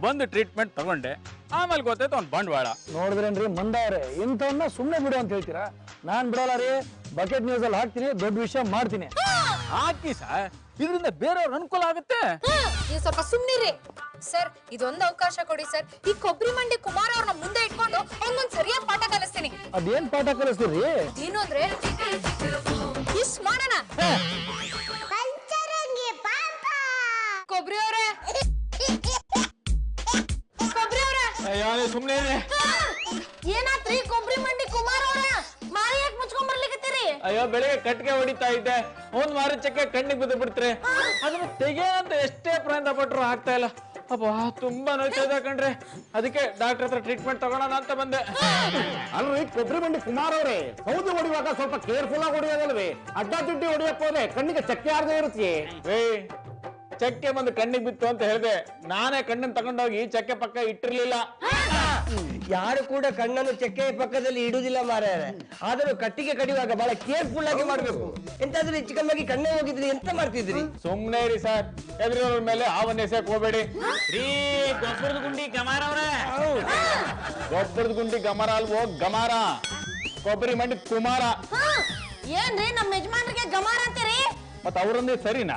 ಬಂದು ಟ್ರೀಟ್ಮೆಂಟ್ ತಗೊಂಡೆ, ಆಮೇಲೆ ಗೊತ್ತಾಯ್ತು ಅವ್ನು ಬಂಡವಾಳ. ನೋಡಿದ್ರೇನ್ರಿ ಮಂದವ್ರೆ, ಇಂಥವನ್ನ ಸುಮ್ಮನೆ ಬಿಡು ಅಂತ ಹೇಳ್ತೀರಾ? ನಾನ್ ಬಿಡಲ್ಲ ರೀ, ಬಕೆಟ್ ನ್ಯೂಸ್ ಅಲ್ಲಿ ಹಾಕ್ತೀನಿ, ದೊಡ್ಡ ವಿಷಯ ಮಾಡ್ತೀನಿ. ಹಾಕಿ ಸರ್, ಇದರಿಂದ ಬೇರೆಯವ್ರ ಅನುಕೂಲ ಆಗುತ್ತೆ. ನೀವು ಸ್ವಲ್ಪ ಸುಮ್ನಿರಿ ಸರ್. ಇದೊಂದು ಅವಕಾಶ ಕೊಡಿ ಸರ್. ಈ ಕೊಬ್ಬರಿ ಮಂಡಿ ಕುಮಾರ್ ಅವ್ರನ್ನ ಮುಂದೆ ಇಟ್ಕೊಂಡು ಅವ್ನಿಗೊಂದು ಸರಿಯಾದ ಪಾಠ ಕಲಿಸ್ತೀನಿ. ಅದೇನ್ ಪಾಠ ಕಲಿಸ್ತೀರಿ? ಏನು ಅಂದ್ರೆ ಇಸ್ ಮಾಡೋಣ. ಕೊಬ್ಬರಿ ಅವರೇ, ಕೊಬ್ಬರಿ ಅವರೇ, ಸುಮ್ಮನೆ ಏನಾತ್ರಿ? ಕೊಬ್ಬರಿ ಮಂಡಿ ಕುಮಾರ್ ಅವ್ರ ಮಾರಿ ಯಾಕೆ ಮುಚ್ಕೊಂಡ್ ಬರ್ಲಿಕತ್ತೀರಿ? ಅಯ್ಯೋ, ಬೆಳಿಗ್ಗೆ ಕಟ್ಗೆ ಹೊಡಿತಾ ಇದ್ದೆ, ಒಂದ್ ಮಾರು ಚಕ್ಕೆ ಕಣ್ಣಿಗೆ ಬಿದ್ದು ಬಿಡ್ತಾರೆ. ಅದನ್ನ ತೆಗೆ ಅಂತ ಎಷ್ಟೇ ಪ್ರಯತ್ನ ಪಟ್ರು ಆಗ್ತಾ ಇಲ್ಲ. ಅಪ್ಪ ತುಂಬಾ ನೋಯ್ತದ ಕಣ್ರಿ, ಅದಕ್ಕೆ ಡಾಕ್ಟರ್ ಹತ್ರ ಟ್ರೀಟ್ಮೆಂಟ್ ತಗೊಳ್ಳೋಣ ಅಂತ ಬಂದೆ. ಅಲ್ರಿ ಕೊಬ್ಬರಿ ಮಂಡಿ ಕುಮಾರ್ ಅವ್ರೆ, ಸೌದೆ ಹೊಡಿವಾಗ ಸ್ವಲ್ಪ ಕೇರ್ಫುಲ್ ಆಗಿ ಹೊಡಿಯೋದಲ್ರಿ. ಅಡ್ಡ ದುಡ್ಡಿ ಹೊಡಿಯಪ್ಪ ಹೋದ್ರೆ ಕಣ್ಣಿಗೆ ಚಕ್ಕೆ ಆರ್ದೇ ಇರುತ್ತೆ. ಚಕ್ಕೆ ಬಂದು ಕಣ್ಣಿಗೆ ಬಿತ್ತು ಅಂತ ಹೇಳಿದೆ, ನಾನೇ ಕಣ್ಣನ್ನು ತಗೊಂಡೋಗಿ ಚಕ್ಕೆ ಪಕ್ಕ ಇಟ್ಟಿರ್ಲಿಲ್ಲ. ಯಾರು ಕೂಡ ಕಣ್ಣನ್ನು ಚೆಕ್ಕೆ ಪಕ್ಕದಲ್ಲಿ ಇಡುವುದಿಲ್ಲ ಮಾರಾಯ. ಆದರೂ ಕಟ್ಟಿಗೆ ಕಡಿಯುವಾಗ ಬಹಳ ಕೇರ್ಫುಲ್ ಆಗಿ ಮಾಡ್ಬೇಕು. ಎಂತಾದ್ರೂ ಹೆಚ್ಚು ಕಮ್ಮಿಯಾಗಿ ಕಣ್ಣೇ ಹೋಗಿದ್ರಿ ಎಂತ ಮಾಡ್ತಿದ್ರಿ? ಸುಮ್ನೆ ರೀ ಸರ್, ಎದುರಿನವ್ರ ಮೇಲೆ ಆವನ್ನ ಎಸೆಯಕ್ ಹೋಗ್ಬೇಡಿ. ರೀ ಗೊಬ್ಬರದ ಗುಂಡಿ ಗಮಾರ ಅವ್ರ, ಗೊಬ್ಬರದ ಗುಂಡಿ ಗಮರ ಅಲ್ವೋ ಗಮಾರ, ಕೊಬ್ಬರಿ ಮಂಡಿ ಕುಮಾರ. ಏನ್ರಿ ನಮ್ಮ ಯಜಮಾನ್ರಿಗೆ ಗಮಾರ ಅಂತೀರಿ? ಮತ್ತ ಅವ್ರಂದೇ ಸರಿನಾ?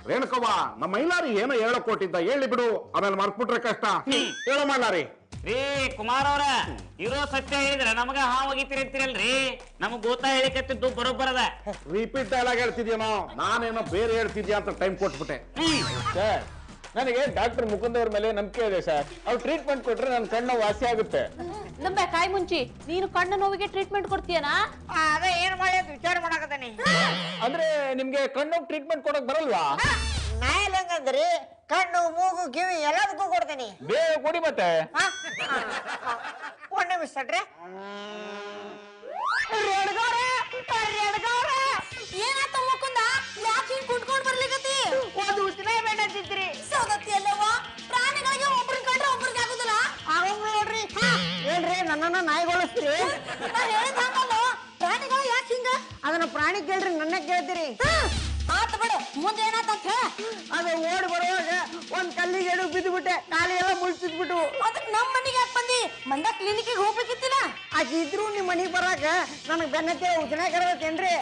ರೇಣುಕವ್ವ, ನಮ್ಮ ಮೈಲಾರಿ ಏನೋ ಹೇಳಕ್ ಕೊಟ್ಟಿದ್ದ, ಹೇಳಿ ಬಿಡು, ಆಮೇಲೆ ಮರ್ತ್ಬಿಟ್ರೆ ಕಷ್ಟ. ಹೇಳೋ ಮೈಲಾರಿ. ರೀ ಕುಮಾರ್ ಅವ್ರ, ಇರೋ ಸತ್ಯ ಹೇಳಿದ್ರೆ ನಮಗ ಹಾವು ಒಗಿತೀರಿ ಅಂತೀರಲ್ರಿ, ನಮಗ್ ಗೊತ್ತಾ ಹೇಳಿಕತ್ತಿದ್ದು ಬರೋಬ್ಬರದ. ರಿಪೀಟ್ ಡೈಲಾಗ್ ಹೇಳ್ತಿದ್ಯೇನೋ, ನಾನೇನೋ ಬೇರೆ ಹೇಳ್ತಿದ್ಯಾ ಅಂತ ಟೈಮ್ ಕೊಟ್ಬಿಟ್ಟೆ. ಸರ್, ನನಗೆ ಡಾಕ್ಟರ್ ಮುಕುಂದ್ ಅವ್ರ ಮೇಲೆ ನಂಬಿಕೆ ಇದೆ ಸರ್. ಅವ್ರು ಟ್ರೀಟ್ಮೆಂಟ್ ಕೊಟ್ರೆ ನನ್ನ ಕಣ್ಣು ವಾಸಿ ಆಗುತ್ತೆ. ನಂಬೆ ಕಾಯಿ ಮುಂಚಿ, ನೀನು ಕಣ್ಣು ನೋವಿಗೆ ಟ್ರೀಟ್ಮೆಂಟ್ ಕೊಡ್ತೀಯನಾ? ಅದೇ ಏನ್ ಮಾಡಿ ಅಂತ ವಿಚಾರ ಮಾಡಕತ್ತಾನೆ. ಅಂದ್ರೆ ನಿಮ್ಗೆ ಕಣ್ಣು ಟ್ರೀಟ್ಮೆಂಟ್ ಕೊಡಕ್ ಬರಲ್ವಾ? ನಾ ಹೆಂಗಂದ್ರಿ, ಕಣ್ಣು ಮೂಗು ಕಿವಿ ಎಲ್ಲದಕ್ಕೂ ಕೊಡ್ತೀನಿ. ಬೇಗ ಕೊಡಿ ಮತ್ತೆ. ಒಂದ್ ನಿಮಿಷ ತಡ್ರಿ. ಏನಾತ ಮುಕುಂದ? ಯಾಕೆ ಹಿಂಗ್ ಕುಂಟ್ಕೊಂಡ್ ಬರ್ಲಿಕತ್ತಿ? ಒಂದು ಉಸಿರೇ ಬೇಡ ಅಂತಿದ್ರಿ. ಸೌದತ್ತಿ ಅಲ್ಲವ್ವ, ಪ್ರಾಣಿಗಳಿಗೆ ಒಬ್ರನ್ ಕಂಡ್ರೆ ಒಬ್ರಿಗೆ ಆಗುದಿಲ್ಲ. ಆಗೋಂಗ್ ನೋಡ್ರಿ. ಏನ್ರಿ ನನ್ನನ್ನ ನಾಯಿಗೊಳಿಸ್ತೀರಿ? ನಾ ಹೇಳಿದ್ ಹಂಗಲ್ಲ, ಪ್ರಾಣಿಗಳು ಯಾಕೆ ಹಿಂಗ? ಅದನ್ನ ಪ್ರಾಣಿ ಕೇಳ್ರಿ, ನನ್ನ ಕೇಳ್ತೀರಿ. ಆತ ಬಿಡು, ಮುಂದೆ ಏನಾತ ಅಂತ ಹೇಳ. ಅದು ಓಡಿ ಬರುವಾಗ ಒಂದ್ ಕಲ್ಲಿಗೆ ಎಡು ಬಿದ್ದುಬಿಟ್ಟೆ, ಕಾಲಿ ಎಲ್ಲ ಮುಳ್ಸಿದ್ಬಿಟ್ಟು. ಅದಕ್ ನಮ್ ಮನೆಗೆ ಯಾಕೆ ಬಂದಿ? ಮಂದ ಕ್ಲಿನಿಕ್ಗೆ ಹೋಗ್ಬೇಕಿತ್ತಿಲ್ಲ? ಆಕಿ ಇದ್ರು ನಿಮ್ ಮನಿಗ್ ಬರಾಕ ನನಗ್ ಬೆನ್ನತ್ತೆ ಉಸನೆ ಕರ್ಬೇಕೇನ್ರಿ?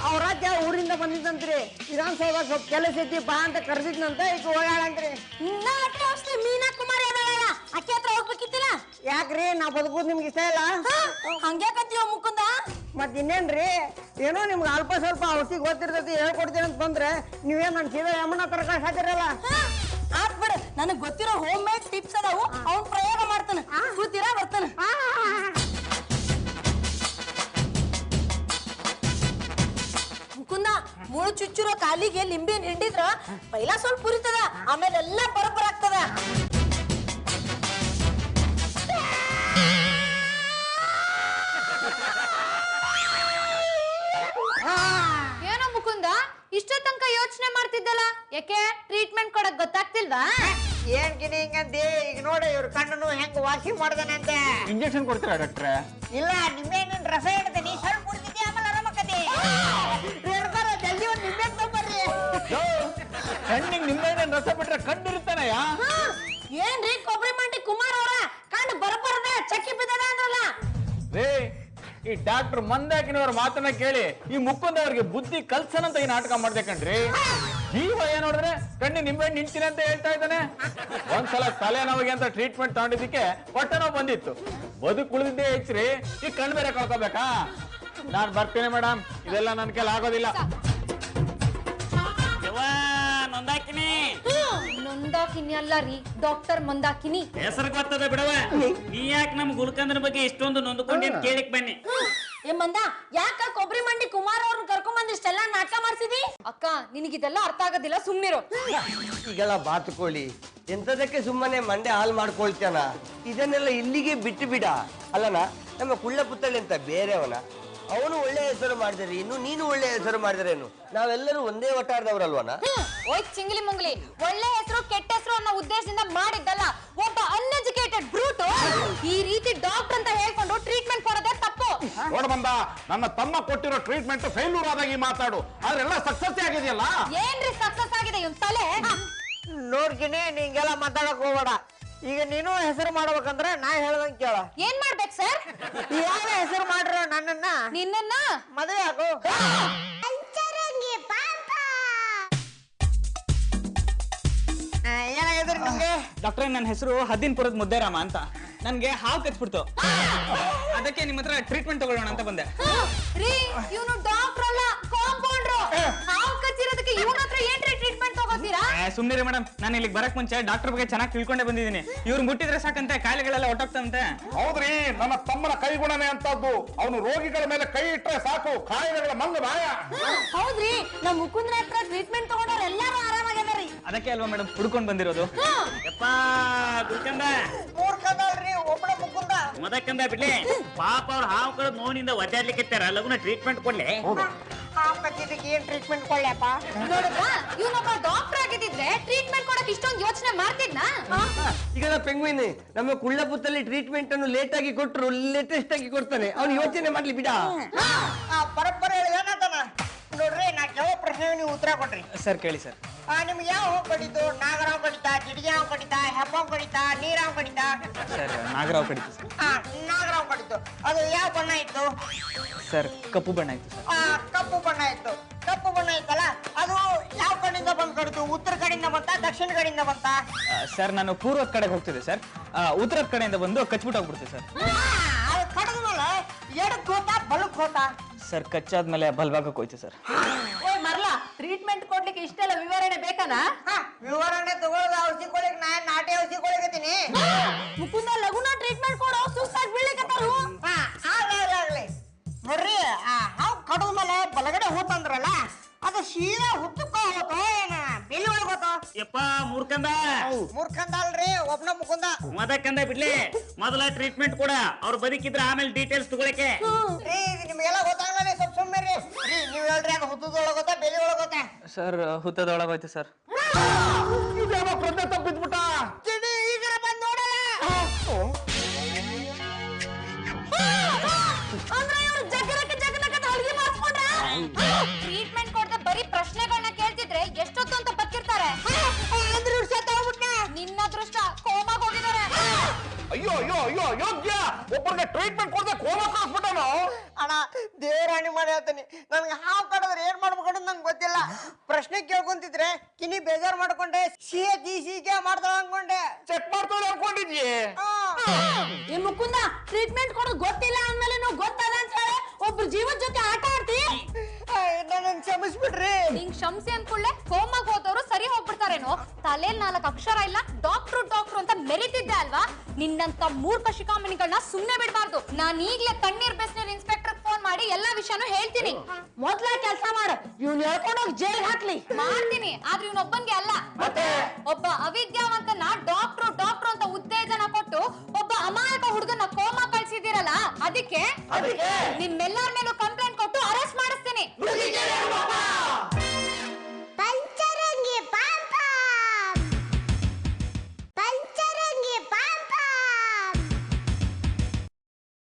ಅವ್ರ ಅಜ್ಜ ಊರಿಂದ ಬಂದಿದ್ದಂತ್ರಿ, ವಿಧಾನಸೌಧ ಸ್ವಲ್ಪ ಕೆಲಸ ಐತಿ ಬಾ ಅಂತ ಕರ್ದಿದ್ನಂತ ಈಗ ಹೋಗ್ಯಾಳಂತ್ರಿ. ಇನ್ನ ಅಟ್ಟ ಔಷಧಿ ಮೀನಾ ಕುಮಾರಿ ಅದಳಲ್ಲ, ಅಕ್ಕಿ ಹತ್ರ ಹೋಗ್ಬೇಕಿತ್ತಿಲ್ಲ? ಯಾಕ್ರಿ ನಾ ಬದುಕೋದು ನಿಮ್ಗೆ ಇಷ್ಟ ಇಲ್ಲ? ಹಂಗ್ಯಾಕಂತೀವ ಮುಕುಂದ? ಮತ್ ಇನ್ನೇನ್ರಿ, ಏನೋ ನಿಮ್ಗೆ ಅಲ್ಪ ಸ್ವಲ್ಪ ಔಷಧಿ ಗೊತ್ತಿರ್ತೈತಿ ಹೇಳ್ಕೊಡ್ತೀನಿ ಅಂತ ಬಂದ್ರೆ ನೀವೇನ್ ನನ್ ಸೀದಾ ಯಮನ ತರಕ ಹಾಕಿರಲ್ಲ. ಆತ್ ಬಿಡು, ನನಗ್ ಗೊತ್ತಿರೋ ಹೋಮ್ ಮೇಡ್ ಟಿಪ್ಸ್ ಅದಾವು, ಅವ್ನ್ ಪ್ರಯೋಗ ಮಾಡ್ತಾನ. ಕೂತೀರಾ ಬರ್ತಾನ. ಮುಕುಂದ, ಮುಳು ಚುಚ್ಚಿರೋ ಕಾಲಿಗೆ ಲಿಂಬೆ ಹಿಂಡಿದ್ರ ಪೈಲ ಸ್ವಲ್ಪ ಉರಿತದ, ಆಮೇಲೆ ಎಲ್ಲ ಬರೋಬ್ಬರ ಆಗ್ತದ. ಏನೋ ಮುಕುಂದ, ಇಷ್ಟೋ ತನಕ ಯೋಚನೆ ಮಾಡ್ತಿದ್ದಲ್ಲ, ಯಾಕೆ ಟ್ರೀಟ್ಮೆಂಟ್ ಕೊಡಕ್ ಗೊತ್ತಾಗ್ತಿಲ್ವಾ? ಏನ್ ಕಿನಿ ಹಿಂಗಂದಿ? ಈಗ ನೋಡಿ ಇವ್ರ ಕಣ್ಣನ್ನು ಹೆಂಗ್ ವಾಸಿ ಮಾಡ್ದಾನಂತೆ. ಇಂಜೆಕ್ಷನ್ ಕೊಡ್ತೀರಾ ಡಾಕ್ಟ್ರೆ? ಇಲ್ಲ, ನಿಂಬೆಹಣ್ಣಿನ ರಸ ಹಿಡ್ತೀನಿ, ಸ್ವಲ್ಪ ಕುಡ್ತಿದ್ದೆ ಆಮೇಲೆ ಆರಾಮಕ್ಕತಿ. ಜಲ್ದಿ ಒಂದ್ ನಿಂಬೆ ತಗೊಂಬರ್ರಿ. ಕಣ್ಣಿಗೆ ನಿಂಬೆಹಣ್ಣಿನ ರಸ ಬಿಟ್ರೆ ಕಣ್ಣಿರುತ್ತಾನಯ್ಯ. ಏನ್ರಿ ಕೊಬ್ಬರಿ ಮಂಡಿ ಕುಮಾರ್ ಅವರ ಕಣ್ಣು ಬರಬರದೆ ಚಕ್ಕಿ ಬಿದ್ದದ ಅಂದ್ರಲ್ಲ? ರೇ, ಈ ಡಾಕ್ಟರ್ ಮಂದಾಕಿನವ್ರ ಮಾತನ್ನ ಕೇಳಿ ಈ ಮುಕುಂದ ಅವ್ರಿಗೆ ಬುದ್ಧಿ ಕಲ್ಸನಂತ ಈ ನಾಟಕ ಮಾಡ್ದೆ ಕಣ್ರಿ. ಜೀವ ಏನ್ ನೋಡಿದ್ರೆ ಕಣ್ಣಿ ನಿಂಬೆಹಣ್ಣು ನಿಂತೀನಿ ಅಂತ ಹೇಳ್ತಾ ಇದ್ದಾನೆ. ಒಂದ್ಸಲ ತಲೆನೋವಿಗೆ ಅಂತ ಟ್ರೀಟ್ಮೆಂಟ್ ತಗೊಂಡಿದ್ದಕ್ಕೆ ಹೊಟ್ಟೆ ನೋವು ಬಂದಿತ್ತು, ಬದುಕುಳಿದಿದ್ದೇ ಹೆಚ್ಚ್ರಿ, ಈ ಕಣ್ಣು ಬೇರೆ ಕಳ್ಕೊಬೇಕಾ? ನಾನ್ ಬರ್ತೀನಿ ಮೇಡಮ್, ಇದೆಲ್ಲ ನನ್ ಕೈಲಿ ಆಗೋದಿಲ್ಲ. ನೊಂದಾಕಿನಿ ನೊಂದಾಕಿನಿ ಅಲ್ಲ ರೀ, ಡಾಕ್ಟರ್ ಮಂದಾಕಿನಿ. ಹೆಸರು ಗೊತ್ತದ ಬಿಡವ, ನೀ ಯಾಕೆ ನಮ್ ಗುಲ್ಕಂದ್ರ ಬಗ್ಗೆ ಇಷ್ಟೊಂದು ನೊಂದ್ಕೊಂಡಿ ಅಂತ ಕೇಳಿಕ್ ಬನ್ನಿ. ಏ ಮಂದ, ಯಾಕ ಕೊಬ್ಬರಿ ಮಂಡಿ ಕುಮಾರ್ ಅವ್ರನ್ನ ಕರ್ಕೊಂಡ್ ಬಂದ್ ಇಷ್ಟೆಲ್ಲ ನಾಟಕ ಮಾಡ್ಸಿದಿ? ಅಕ್ಕ, ನಿನಗಿದೆಲ್ಲ ಅರ್ಥ ಆಗೋದಿಲ್ಲ, ಸುಮ್ನಿರು. ಈಗೆಲ್ಲ ಬಾತುಕೋಳಿ ಎಂತದಕ್ಕೆ ಸುಮ್ಮನೆ ಮಂಡೆ ಹಾಳು ಮಾಡ್ಕೊಳ್ತಾನ? ಇದನ್ನೆಲ್ಲ ಇಲ್ಲಿಗೆ ಬಿಟ್ಟು ಬಿಡ. ಅಲ್ಲನ, ನಮ್ಮ ಕುಳ್ಳ ಪುತ್ತಳಿ ಅಂತ ಬೇರೆಯವನ, ಅವನು ಒಳ್ಳೆ ಹೆಸರು ಮಾಡಿದರೆ ಇನ್ನು ನೀನು ಒಳ್ಳೆ ಹೆಸರು ಮಾಡಿದರೇನು? ನಾವೆಲ್ಲರೂ ಒಂದೇ ಒಟ್ಟಾರದವರಲ್ವನ? ಓಯ್ ಚಿಂಗ್ಲಿ ಮುಂಗ್ಲಿ, ಒಳ್ಳೆ ಹೆಸರು ಕೆಟ್ಟ ಹೆಸರು ಅನ್ನೋ ಉದ್ದೇಶದಿಂದ ಮಾಡಿದ್ದಲ್ಲ. ಒಬ್ಬ ಅನ್ಎಜುಕೇಟೆಡ್ ಬ್ರೂಟ್ ಈ ರೀತಿ ಡಾಕ್ಟರ್ ಅಂತ ಹೇಳ್ಕೊಂಡು ಟ್ರೀಟ್ಮೆಂಟ್ ಕೊಡೋದೇ ತಪ್ಪು. ನೋಡ್ ಬಂದ, ನನ್ನ ತಮ್ಮ ಕೊಟ್ಟಿರೋ ಟ್ರೀಟ್ಮೆಂಟ್ ಫೇಲ್ಯೂರ್ ಆದಾಗಿ ಮಾತಾಡು, ಆದ್ರೆಲ್ಲ ಸಕ್ಸಸ್ ಆಗಿದೆಯಲ್ಲ. ಏನ್ರಿ ಸಕ್ಸಸ್ ಆಗಿದೆ ಇವ್ನ್ ತಲೆ? ನೋಡ್ಕಿನಿ, ನಿಂಗೆಲ್ಲ ಮಾತಾಡಕ್ ಹೋಗ್ಬೇಡ. ಈಗ ನೀನು ಹೆಸರು ಮಾಡ್ಬೇಕಂದ್ರೆ ನಾ ಹೇಳ್ದಂಗ್ ಕೇಳ. ಏನ್ ಮಾಡ್ಬೇಕು ಸರ್? ಯಾವ ಹೆಸರು ಮಾಡ್ರ ನನ್ನನ್ನ? ನಿನ್ನ ಮದುವೆ ಆಗು. ಏನಾಗಿದ್ರಿ ನಿಮ್ಗೆ? ಡಾಕ್ಟ್ರೆ, ನನ್ನ ಹೆಸರು ಹದ್ದಿನಪುರದ ಮುದ್ದೇರಾಮ ಅಂತ. ನನ್ಗೆ ಹಾವು ಕಚ್ಬಿಡ್ತು, ಅದಕ್ಕೆ ನಿಮ್ಮ ಹತ್ರ ಟ್ರೀಟ್ಮೆಂಟ್ ತಗೊಳ್ಳೋಣ ಅಂತ ಬಂದೆ. ರೀ, ಇವನು ಡಾಕ್ಟರ್ ಅಲ್ಲ, ಕಾಂಪೌಂಡ್ರು. ಹಾವು ಕಚ್ಚಿರೋದಕ್ಕೆ ಇವನ ಹತ್ರ ಏನ್ರಿ ಟ್ರೀಟ್ಮೆಂಟ್ ತಗೋತೀರಾ? ಸುಮ್ನಿರಿ ಮೇಡಮ್, ನಾನು ಇಲ್ಲಿಗೆ ಬರಕ್ ಮುಂಚೆ ಡಾಕ್ಟರ್ ಬಗ್ಗೆ ಚೆನ್ನಾಗಿ ತಿಳ್ಕೊಂಡೇ ಬಂದಿದ್ದೀನಿ. ಇವ್ರು ಮುಟ್ಟಿದ್ರೆ ಸಾಕಂತೆ ಕಾಯಿಲೆಗಳೆಲ್ಲ ಹೊಟ್ಟೋಗ್ತಂತೆ. ಹೌದ್ರಿ, ನನ್ನ ತಮ್ಮನ ಕೈಗುಣನೇ ಅಂತದ್ದು. ಅವನು ರೋಗಿಗಳ ಮೇಲೆ ಕೈ ಇಟ್ಟರೆ ಸಾಕು, ಕಾಯಿಲೆಗಳ ಮಂಗ ಮಾಯ. ಹೌದ್ರಿ, ನಮ್ ಮುಕುಂದ್ರ ಹತ್ರ ಟ್ರೀಟ್ಮೆಂಟ್ ತಗೊಂಡವ್ರು ಎಲ್ಲಾರು ಆರಾಮಾಗ್ಯಾರಿ. ಅದಕ್ಕೆ ಅಲ್ವಾ ಮೇಡಮ್ ಹುಡ್ಕೊಂಡ್ ಬಂದಿರೋದು. ಯಪ್ಪ ಗುಲ್ಕಂದ ಮೂರ್ಖದಲ್ರಿ ಒಬ್ಬನ ಮುಕುಂದ. ಮದಕ್ಕಂದ ಬಿಡ್ಲಿ, ಪಾಪ ಅವ್ರ ಹಾವು ಕಳೆದ್ ನೋವಿನಿಂದ ಒದ್ದಾಡ್ಲಿಕ್ಕೆ ಲಗುನ ಟ್ರೀಟ್ಮೆಂಟ್ ಕೊಡ್ಲಿ. ಹಾಕತ್ತಿದ್ದಕ್ಕೆ ಏನ್ ಟ್ರೀಟ್ಮೆಂಟ್ ಕೊಳ್ಳಪ್ಪ? ನೋಡಿದ್ರಾ ಇವನೊಬ್ಬ ಡಾಕ್ಟರ್ ಆಗಿದ್ರೆ ಟ್ರೀಟ್ಮೆಂಟ್ ಕೊಡಕ್ ಇಷ್ಟೊಂದು ಯೋಚನೆ ಮಾಡ್ತಿದ್ನಾ? ಈಗ ಪೆಂಗ್ವಿನ್ ನಮ್ಮ ಕುಳ್ಳಪುತ್ತಲ್ಲಿ ಟ್ರೀಟ್ಮೆಂಟ್ ಅನ್ನು ಲೇಟ್ ಆಗಿ ಕೊಟ್ಟರು ಲೇಟೆಸ್ಟ್ ಆಗಿ ಕೊಡ್ತಾನೆ. ಅವ್ನು ಯೋಚನೆ ಮಾಡ್ಲಿ ಬಿಡ. ಬರಬ್ಬರ ಹೇಳಿದಾನ ನೋಡ್ರಿ. ನಾ ಕೇಳೋ ಪ್ರಶ್ನೆ ನೀವು ಉತ್ತರ ಕೊಡ್ರಿ. ಸರ್ ಕೇಳಿ ಸರ್. ನಿಮ್ಗೆ ಯಾವ ಹೋಗಿ ಕಡಿತು? ನಾಗರಾವ್ ಕಡಿತಾ, ಜಿಡಿಗೆ ಹಾವು ಕಡಿತಾ, ಹೆಬ್ಬಾವ್ ಕಡಿತಾ, ನೀರಾವ್ ಕಡಿತಾ? Sir Nagarahavu ಕಡಿತು sir. ನಾಗರಾವ್ ಕಡಿತು. ಅದು ಯಾವ ಬಣ್ಣ ಇತ್ತು? ಸರ್ ಕಪ್ಪು ಬಣ್ಣ ಇತ್ತು ಸರ್. ಕಪ್ಪು ಬಣ್ಣ ಇತ್ತು. ಕಪ್ಪು ಬಣ್ಣ ಇತ್ತಲ್ಲ, ಅದು ಯಾವ ಕಡೆಯಿಂದ ಬಂದ್ ಕಡಿತು? ಉತ್ತರ ಕಡೆಯಿಂದ ಬಂತ, ದಕ್ಷಿಣ ಕಡೆಯಿಂದ ಬಂತ? ಸರ್ ನಾನು ಪೂರ್ವದ ಕಡೆಗೆ ಹೋಗ್ತಿದ್ದೆ ಸರ್. ಉತ್ತರದ ಕಡೆಯಿಂದ ಬಂದು ಕಚ್ಬಿಟ್ಟು ಹೋಗ್ಬಿಡ್ತೀವಿ ಸರ್. ಅದು ಕಡದ ಮೇಲೆ ಎಡಕ್ ಹೋತಾ ಬಲಕ್ ಹೋತಾ? ಸರ್ ಕಚ್ಚಾದ್ಮೇಲೆ ಬಲ್ಭಾಗಕ್ಕೆ ಹೋಯ್ತು ಸರ್. ಓಯ್ ಮರ್ಲಾ, ಟ್ರೀಟ್ಮೆಂಟ್ ಕೊಡ್ಲಿಕ್ಕೆ ಇಷ್ಟೆಲ್ಲ ವಿವರಣೆ ಬೇಕನಾ? ವಿವರಣೆ ತಗೊಳ್ಳೋದು ಔಷಧಿ ಕೊಡಕ್ ನಾ ನಾಟಿ ಔಷಧಿ ಕೊಡಕತ್ತೀನಿ. ಮುಕುಂದ ಲಗುನ ಟ್ರೀಟ್ಮೆಂಟ್ ಕೊಡೋ, ಸುಸ್ತಾಗಿ ಬೀಳ್ಲಿಕತ್ತಾರು. ಆಗ್ಲಿ ನೋಡ್ರಿ. ಹಾವು ಕಡದ ಮೇಲೆ ಬಲಗಡೆ ಹೋತಂದ್ರಲ್ಲ, ಅದು ಸೀದಾ ಹುತ್ತಕ್ಕ ಹೋತೋ ಏನ ಬೆಲ್ಲಿ ಒಳಗೆ ಹೋತೋ? ಯಪ್ಪ ಮೂರ್ಖಂದ ಮೂರ್ಖಂದ ಅಲ್ರಿ, ಒಬ್ನ ಮುಕುಂದ. ಮದಕ್ಕಂದ ಬಿಡ್ಲಿ, ಮೊದಲ ಟ್ರೀಟ್ಮೆಂಟ್ ಕೊಡ, ಅವ್ರು ಬದುಕಿದ್ರೆ ಆಮೇಲೆ ಡೀಟೇಲ್ಸ್ ತಗೊಳಕ್ಕೆ. ರೀ ನಿಮ್ಗೆಲ್ಲ ಗೊತ್ತಾಗಲ್ಲ, ಸ್ವಲ್ಪ ಸುಮ್ಮನೆ ರೀ. ನೀವ್ ಹೇಳ್ರಿ, ಅದು ಹುತ್ತದೊಳಗೆ ಹೋತಾ ಬೆಲ್ಲಿ ಒಳಗೆ ಹೋತಾ? ಸರ್ ಹುತ್ತದೊಳಗೆ ಹೋಯ್ತು ಸರ್. ಇದೇನೋ ಪ್ರಜ್ಞೆ ತಪ್ಪಿದ್ಬಿಟ್ಟ. ಈಗ ಬಂದ್ ನೋಡಲ್ಲ. ಅಂದ್ರೆ ಇವ್ರು ಜಗನಕ ಅಡುಗೆ ಮಾಡಿಸ್ಕೊಂಡ್ರ? ಟ್ರೀಟ್ಮೆಂಟ್ ಕೊಡದೆ ಬರೀ ಪ್ರಶ್ನೆಗಳನ್ನ ಕೇಳ್ತಿದ್ರೆ ಎಷ್ಟೊತ್ತು ಅಂತ ಬದುಕಿರ್ತಾರೆ. ನಿನ್ನ ಅದೃಷ್ಟ ಕೋಮಾಗ ಹೋಗಿದ್ದಾರೆ. ಅಯ್ಯೋ ಅಯ್ಯೋ ಅಯ್ಯೋ ಯೋಗ್ಯ ಒಬ್ಬರಿಗೆ ಟ್ರೀಟ್ಮೆಂಟ್ ಕೊಡದೆ ಕೋಮಾ ಕಳಿಸ್ಬಿಟ್ಟನು. ಅಣ್ಣ ದೇವರಾಣಿ ಮಾಡಿ ಹೇಳ್ತೀನಿ, ನನ್ಗೆ ಹಾವು ಕಡಿದ್ರೆ ಏನ್ ಮಾಡ್ಬೇಕು ನಂಗೆ ಗೊತ್ತಿಲ್ಲ. ಪ್ರಶ್ನೆ ಕೇಳ್ಕೊಂತಿದ್ರೆ ಕಿನಿ ಬೇಜಾರ್ ಮಾಡ್ಕೊಂಡೆ, ಸಿಕೆ ಮಾಡ್ತಾಳ ಅನ್ಕೊಂಡೆ. ಚೆಕ್ ಮಾಡ್ತಾಳೆ ಅನ್ಕೊಂಡಿದ್ಯೆ. ಈ ಮುಕುಂದ ಟ್ರೀಟ್ಮೆಂಟ್ ಕೊಡೋದು ಗೊತ್ತಿಲ್ಲ ಅಂದ್ಮೇಲೆ ನಾವು ಗೊತ್ತದ ಅಂತ ಹೇಳಿ ಒಬ್ರು ಜೀವದ ಜೊತೆ ಆಟ ಆಡ್ತಿ. ನನ್ನ ಕ್ಷಮಿಸ್ಬಿಡ್ರಿ. ನಿಂಗ್ ಕ್ಷಮಿಸಿ ಅನ್ಕೊಳ್ಳೆ ಕೋಮಾಗ ಹೋದವರು ಸರಿ ಹೋಗ್ಬಿಡ್ತಾರೇನೋ. ತಲೆಲ್ 4 ಅಕ್ಷರ ಇಲ್ಲ, ಡಾಕ್ಟ್ರು ಅಂತ ಮೆರಿತಿದ್ದೆ ಅಲ್ವಾ? ನಿನ್ನಂತ ಮೂರ್ಖ ಶಿಖಾಮಣಿಗಳನ್ನ ಸುಮ್ನೆ ಬಿಡ್ಬಾರ್ದು. ನಾನ್ ಈಗ್ಲೇ ಕಣ್ಣೀರ್ ಬೆಸ್ನೀರ್ ಇನ್ಸ್ಪೆಕ್ಟರ್ ಫೋನ್ ಮಾಡಿ ಎಲ್ಲಾ ವಿಷಯನೂ ಹೇಳ್ತೀನಿ. ಮೊದ್ಲ ಕೆಲಸ ಮಾಡು, ಇವ್ನ ಹೇಳ್ಕೊಂಡೋಗಿ ಜೈಲ್ ಹಾಕ್ಲಿ. ಮಾಡ್ತೀನಿ, ಆದ್ರೆ ಇವನೊಬ್ಬನ್ಗೆ ಅಲ್ಲ. ಒಬ್ಬ ಅವಿದ್ಯಾವಂತನ ಡಾಕ್ಟ್ರು ಅಂತ ಉತ್ತೇಜನ ಕೊಟ್ಟು ಒಬ್ಬ ಅಮಾಯಕ ಹುಡುಗನ ಕೋಮಾ ಕಳ್ಸಿದಿರಲ್ಲ, ಅದಕ್ಕೆ ನಿಮ್ಮೆಲ್ಲರ ಮೇಲೂ